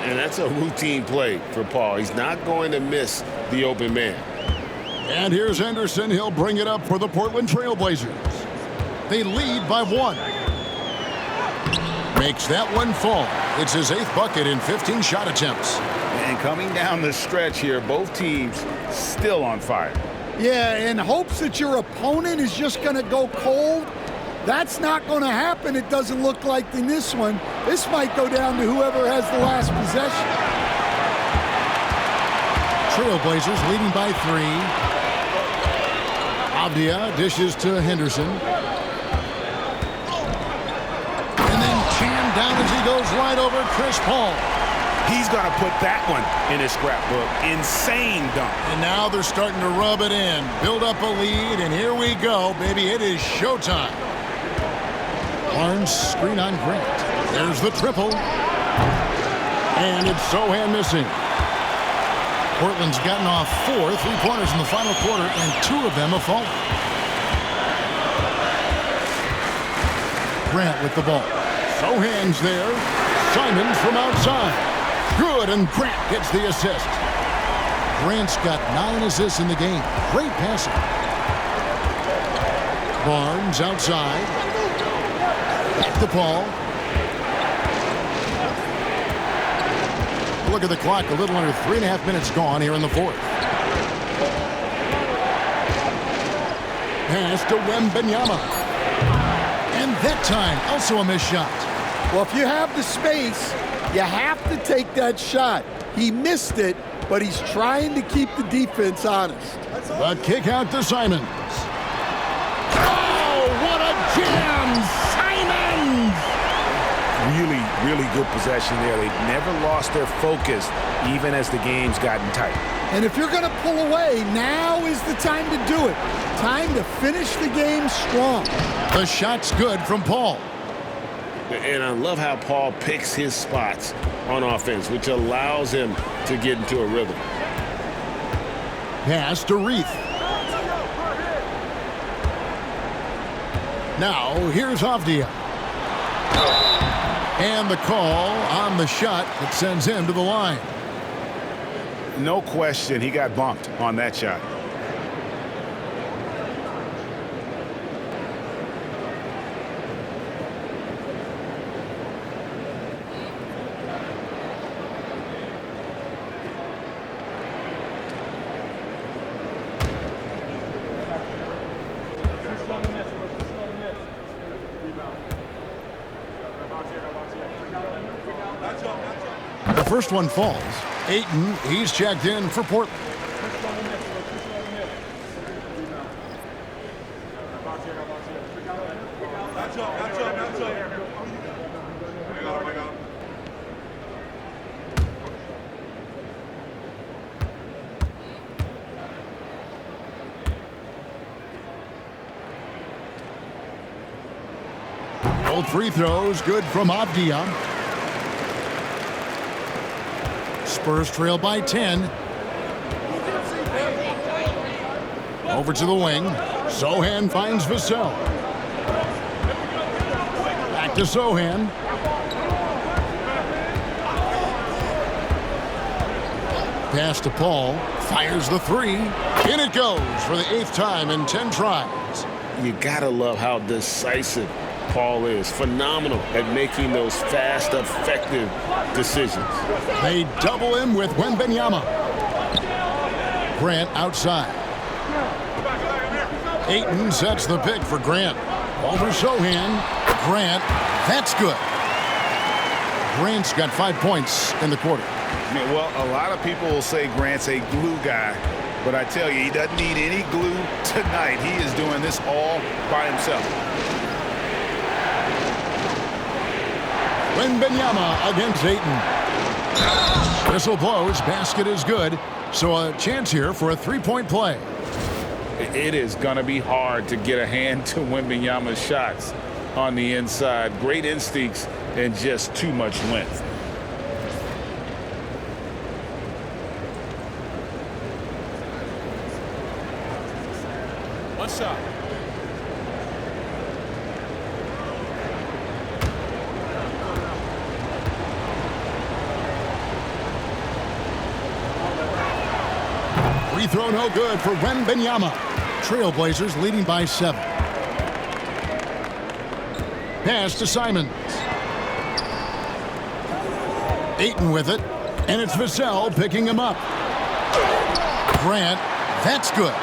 And that's a routine play for Paul. He's not going to miss the open man. And here's Henderson. He'll bring it up for the Portland Trailblazers. They lead by 1. Makes that one fall. It's his 8th bucket in 15 shot attempts. And coming down the stretch here, both teams still on fire. Yeah, in hopes that your opponent is just going to go cold. That's not going to happen, it doesn't look like in this one. This might go down to whoever has the last possession. Trailblazers leading by 3. Avdia dishes to Henderson. And then jammed down as he goes right over Chris Paul. He's going to put that one in his scrapbook. Insane dunk. And now they're starting to rub it in. Build up a lead, and here we go, baby. It is showtime. Barnes screen on Grant. There's the triple. And it's Sochan missing. Portland's gotten off 4 3-pointers in the final quarter, and 2 of them have fallen. Grant with the ball. Sochan's there. Simons from outside. Good, and Grant gets the assist. Grant's got 9 assists in the game. Great passing. Barnes outside. Back to Paul. Look at the clock. A little under 3.5 minutes gone here in the 4th. Pass to Wembyama. And that time, also a missed shot. Well, if you have the space, you have to take that shot. He missed it, but he's trying to keep the defense honest. The kick out to Simons. Oh, what a jam! Simons! Really good possession there. They've never lost their focus, even as the game's gotten tight. And if you're going to pull away, now is the time to do it. Time to finish the game strong. The shot's good from Paul. And I love how Paul picks his spots on offense, which allows him to get into a rhythm. Pass to Reith. Now, here's Avdia. And the call on the shot that sends him to the line. No question, he got bumped on that shot. The first one falls. Ayton, he's checked in for Portland. Old free throws, good from Avdia. Spurs trail by 10. Over to the wing. Sochan finds Vassell. Back to Sochan. Pass to Paul. Fires the 3. In it goes for the 8th time in 10 tries. You gotta love how decisive Paul is. Phenomenal at making those fast, effective decisions. They double him with Wembyama. Grant outside. Ayton sets the pick for Grant. Over Sochan. Grant, that's good. Grant's got 5 points in the quarter. Well, a lot of people will say Grant's a glue guy, But I tell you, he doesn't need any glue tonight. He is doing this all by himself. Wembyama against Ayton. Whistle blows, basket is good. So a chance here for a three-point play. It is going to be hard to get a hand to Wembyama's shots on the inside. Great instincts and just too much length. One shot. Free throw no good for Wembyama. Trailblazers leading by 7. Pass to Simons. Ayton with it, and it's 𝗵𝘳 picking him up. Grant, that's good.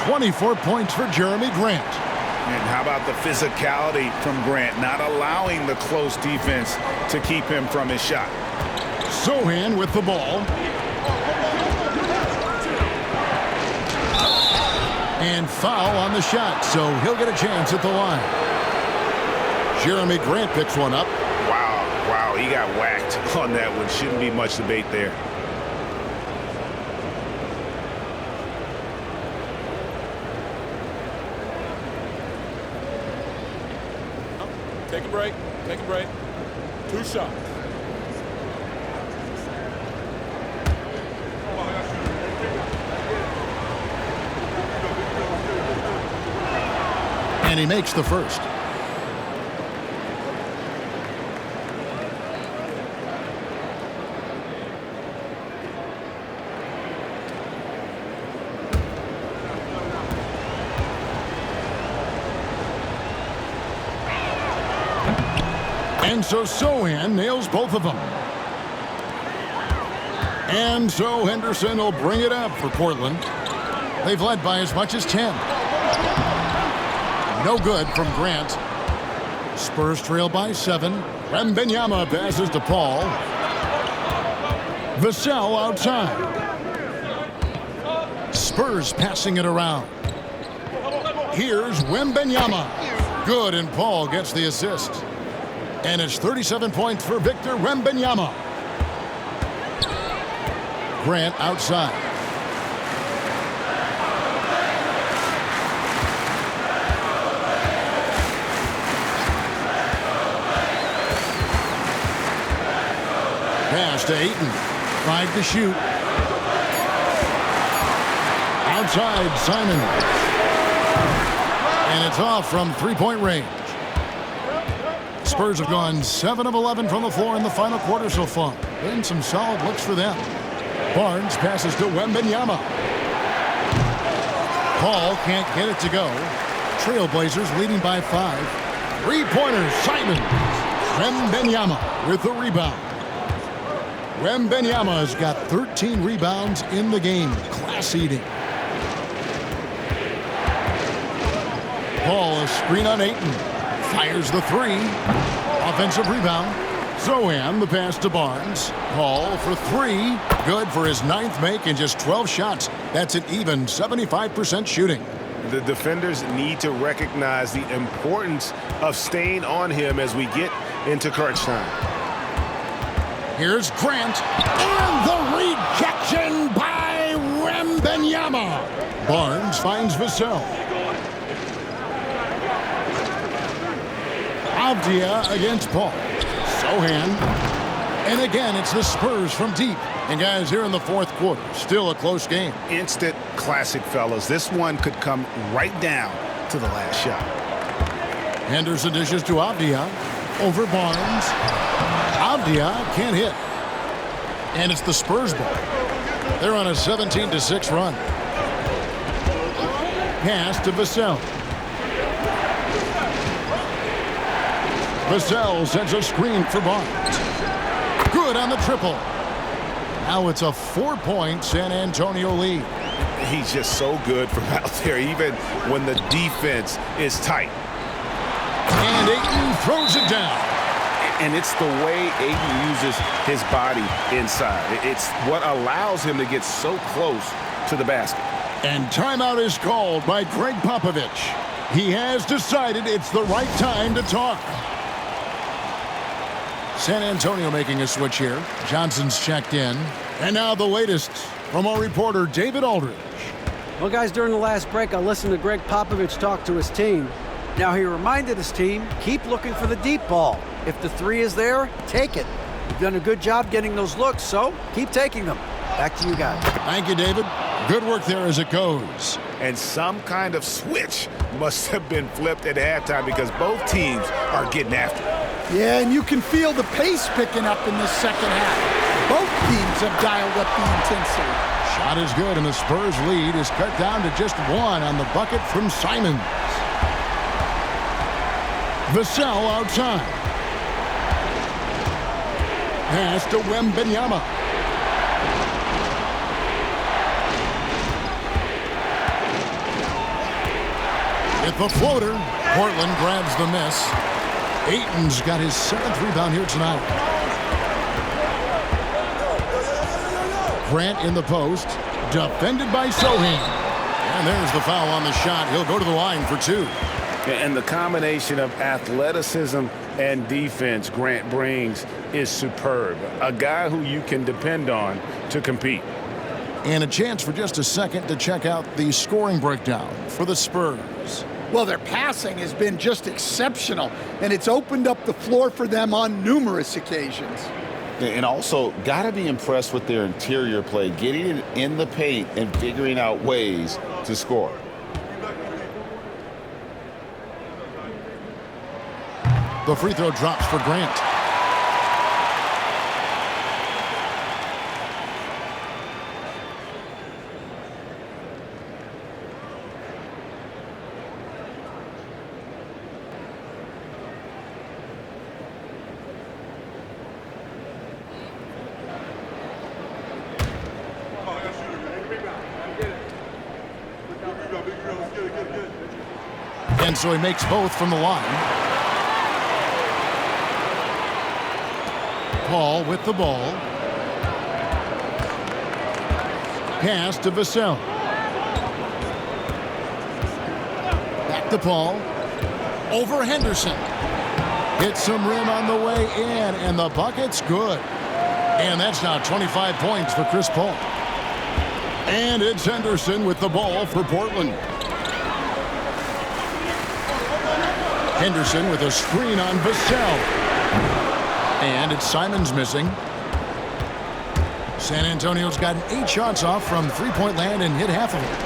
24 points for Jeremy Grant. And how about the physicality from Grant, not allowing the close defense to keep him from his shot. Sochan with the ball. And foul on the shot, so he'll get a chance at the line. Jeremy Grant picks one up. Wow, he got whacked on that one. Shouldn't be much debate there. Take a break. Take a break. 2 shots. And he makes the first. And so Sochan nails both of them. And so Henderson will bring it up for Portland. They've led by as much as 10. No good from Grant. Spurs trail by 7. Wembyama passes to Paul. 𝗍𝘳 outside. Spurs passing it around. Here's Wembyama. Good, and Paul gets the assist. And it's 37 points for Victor Wembyama. Grant outside. Pass to Ayton. 5 to shoot. Outside, Simon. And it's off from three-point range. Spurs have gone 7 of 11 from the floor in the final quarter so far. Been some solid looks for them. Barnes passes to Wembyama. Paul can't get it to go. Trailblazers leading by 5. Three-pointers, Simon. Wembyama with the rebound. Wembyama has got 13 rebounds in the game. Class eating. Paul, a screen on Ayton. Fires the 3. Offensive rebound. Sochan, the pass to Barnes. Paul for 3. Good for his 9th make and just 12 shots. That's an even 75% shooting. The defenders need to recognize the importance of staying on him as we get into crunch time. Here's Grant. And the rejection by Wembyama. Barnes finds 𝗍𝘳. 𝗫𝗫 against Paul. Sochan. And again, it's the Spurs from deep. And guys, here in the 4th quarter, still a close game. Instant classic, fellas. This one could come right down to the last shot. Henderson dishes to 𝗫𝗫. Over Barnes. 𝗫𝗫 can't hit. And it's the Spurs ball. They're on a 17-6 run. Pass to 𝗍𝘳. 𝗍𝘳 sends a screen for Barnes. Good on the triple. Now it's a 4-point San Antonio lead. He's just so good from out there, even when the defense is tight. And Ayton throws it down. And it's the way A'den uses his body inside. It's what allows him to get so close to the basket. And timeout is called by Gregg Popovich. He has decided it's the right time to talk. San Antonio making a switch here. Johnson's checked in. And now the latest from our reporter, David Aldridge. Well, guys, during the last break, I listened to Gregg Popovich talk to his team. Now, he reminded his team, keep looking for the deep ball. If the three is there, take it. You've done a good job getting those looks, so keep taking them. Back to you guys. Thank you, David. Good work there as it goes. And some kind of switch must have been flipped at halftime because both teams are getting after it. Yeah, and you can feel the pace picking up in the second half. Both teams have dialed up the intensity. Shot is good, and the Spurs lead is cut down to just one on the bucket from Simons. 𝗿𝘆 outside. Pass to Wembyama. With the floater, Portland grabs the miss. Ayton's got his 7th rebound here tonight. Grant in the post, defended by Sochan. And there's the foul on the shot. He'll go to the line for 2. And the combination of athleticism and defense Grant brings is superb. A guy who you can depend on to compete. And a chance for just a second to check out the scoring breakdown for the Spurs. Well, their passing has been just exceptional, and it's opened up the floor for them on numerous occasions. And also, got to be impressed with their interior play, getting it in the paint and figuring out ways to score. The free throw drops for Grant. And so he makes both from the line. Paul with the ball. Pass to 𝗿𝘆. Back to Paul. Over Henderson. Hits some rim on the way in, and the bucket's good. And that's now 25 points for Chris Paul. And it's Henderson with the ball for Portland. Henderson with a screen on 𝗿𝘆. And it's Simons missing. San Antonio's gotten 8 shots off from three-point land and hit half of it.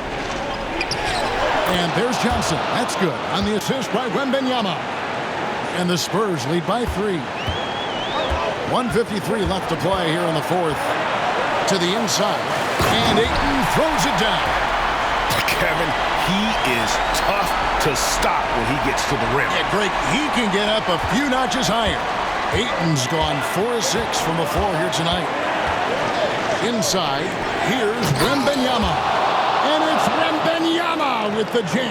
And there's Johnson. That's good on the assist by Wembyama. And the Spurs lead by 3. 1:53 left to play here in the fourth. To the inside. And Ayton throws it down. Kevin, he is tough to stop when he gets to the rim. Yeah, Greg, he can get up a few notches higher. Ayton's gone 4 of 6 from the floor here tonight. Inside, here's Wembyama. And it's Wembyama with the jam.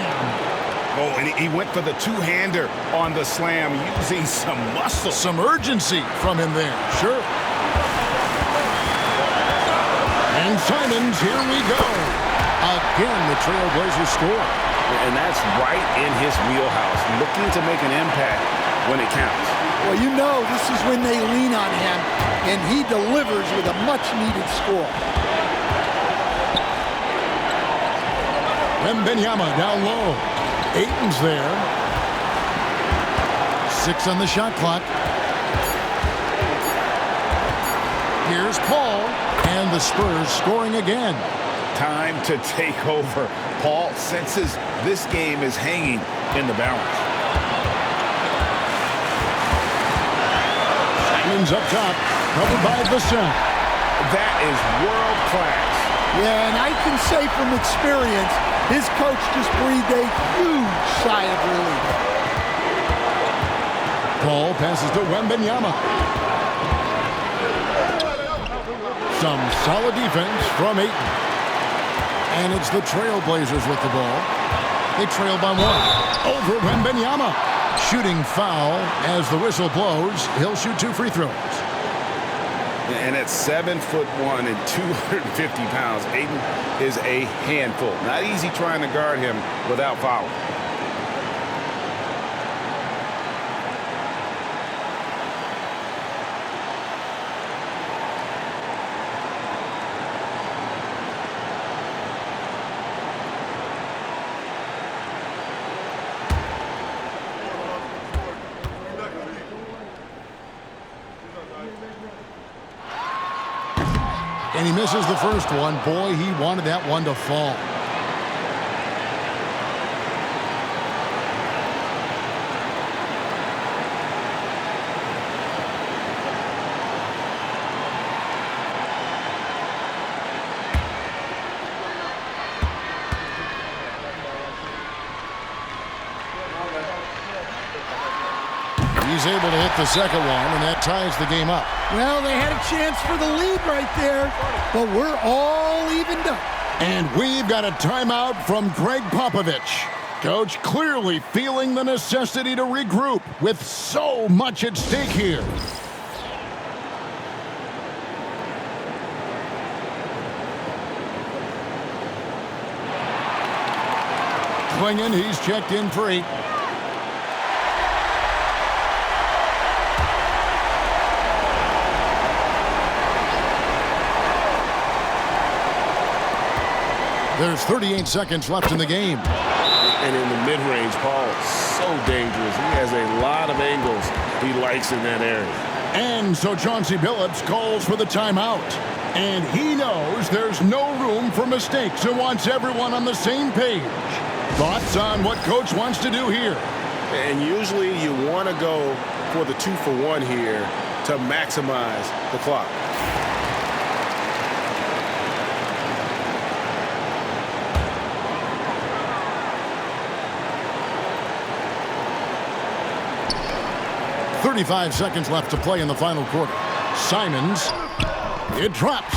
Oh, and he went for the two-hander on the slam, using some muscle. Some urgency from him there, sure. And Simons, here we go. Again, the Trailblazers score. And that's right in his wheelhouse, looking to make an impact when it counts. Well, you know this is when they lean on him, and he delivers with a much-needed score. Wembyama down low. Ayton's there. 6 on the shot clock. Here's Paul, and the Spurs scoring again. Time to take over. Paul senses this game is hanging in the balance. Simons up top, covered by 𝗿𝘆. That is world class. Yeah, and I can say from experience, his coach just breathed a huge sigh of relief. Paul passes to Wembyama. Some solid defense from Ayton. And it's the Trailblazers with the ball. They trail by 1. Over Wembyama. Shooting foul as the whistle blows. He'll shoot 2 free throws. And at 7'1" and 250 pounds, Ayton is a handful. Not easy trying to guard him without fouling. And he misses the first one. Boy, he wanted that one to fall. He's able to hit the second one, and that ties the game up. Well, they had a chance for the lead right there, but we're all evened up. And we've got a timeout from Gregg Popovich. Coach clearly feeling the necessity to regroup with so much at stake here. Klingin, he's checked in for 8. There's 38 seconds left in the game. And in the mid-range, Paul is so dangerous. He has a lot of angles he likes in that area. And so Chauncey Billups calls for the timeout. And he knows there's no room for mistakes and wants everyone on the same page. Thoughts on what Coach wants to do here? And usually you want to go for the 2-for-1 here to maximize the clock. .35 seconds left to play in the final quarter. Simons, it drops.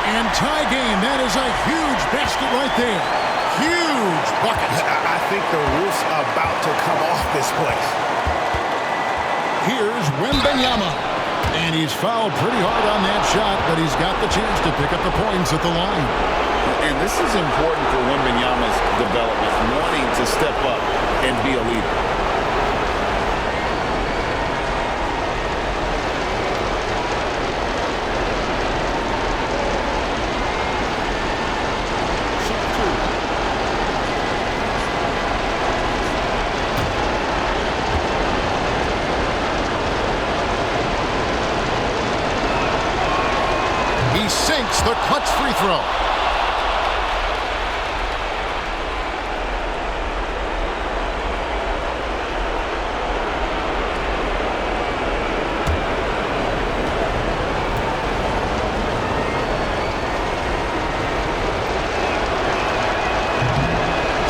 And tie game. That is a huge basket right there. Huge bucket. I think the roof's about to come off this place. Here's Wembyama. And he's fouled pretty hard on that shot, but he's got the chance to pick up the points at the line. And this is important for Wembyama's development, wanting to step up and be a leader. Sinks the clutch free throw.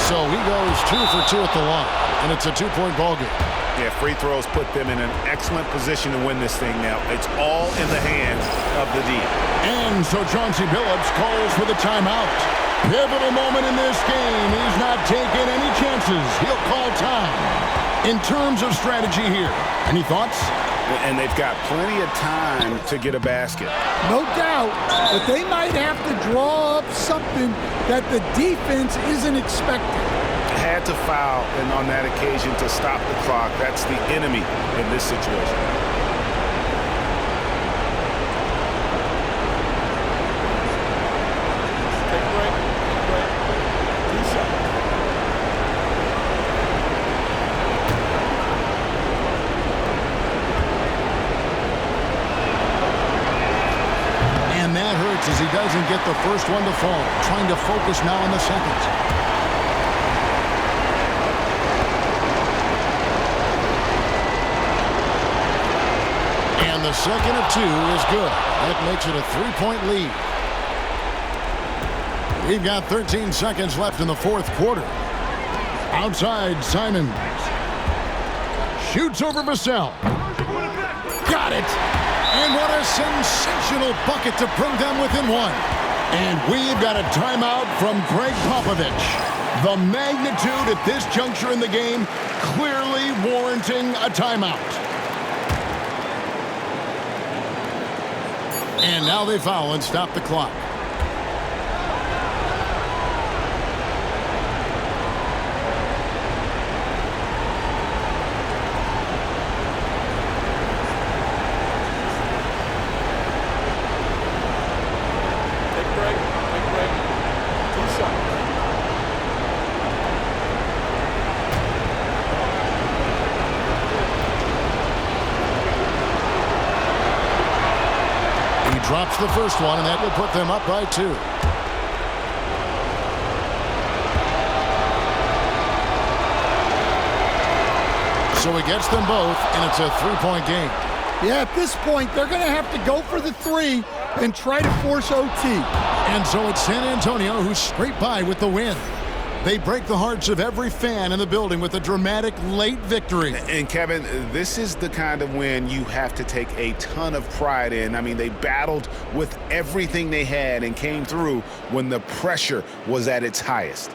So he goes 2 for 2 at the line, and it's a 2-point ball game. Yeah, free throws put them in an excellent position to win this thing now. It's all in the hands of the D. And so Chauncey Billups calls for the timeout. Pivotal moment in this game. He's not taking any chances. He'll call time. In terms of strategy here, any thoughts? And they've got plenty of time to get a basket. No doubt, but they might have to draw up something that the defense isn't expecting. Had to foul, and on that occasion to stop the clock. That's the enemy in this situation. Take a break. 2 shots. And that hurts as he doesn't get the first one to fall. Trying to focus now on the second. The second of 2 is good. That makes it a 3-point lead. We've got 13 seconds left in the fourth quarter. Outside, Simons. Shoots over 𝗵𝘳. Got it! And what a sensational bucket to bring them within 1. And we've got a timeout from Gregg Popovich. The magnitude at this juncture in the game clearly warranting a timeout. And now they foul and stop the clock. Drops the first one, and that will put them up by 2. So he gets them both, and it's a 3-point game. Yeah, at this point, they're going to have to go for the 3 and try to force OT. And so it's San Antonio who scrape by with the win. They break the hearts of every fan in the building with a dramatic late victory. And Kevin, this is the kind of win you have to take a ton of pride in. I mean, they battled with everything they had and came through when the pressure was at its highest.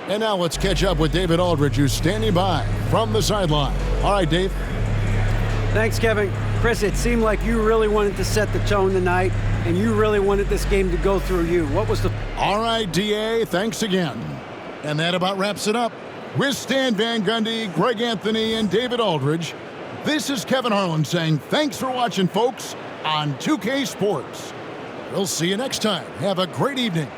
And now let's catch up with David Aldridge, who's standing by from the sideline. All right, Dave. Thanks, Kevin. Chris, it seemed like you really wanted to set the tone tonight, and you really wanted this game to go through you. What was the... All right, DA, thanks again. And that about wraps it up. With Stan Van Gundy, Greg Anthony, and David Aldridge, this is Kevin Harlan saying thanks for watching, folks, on 2K Sports. We'll see you next time. Have a great evening.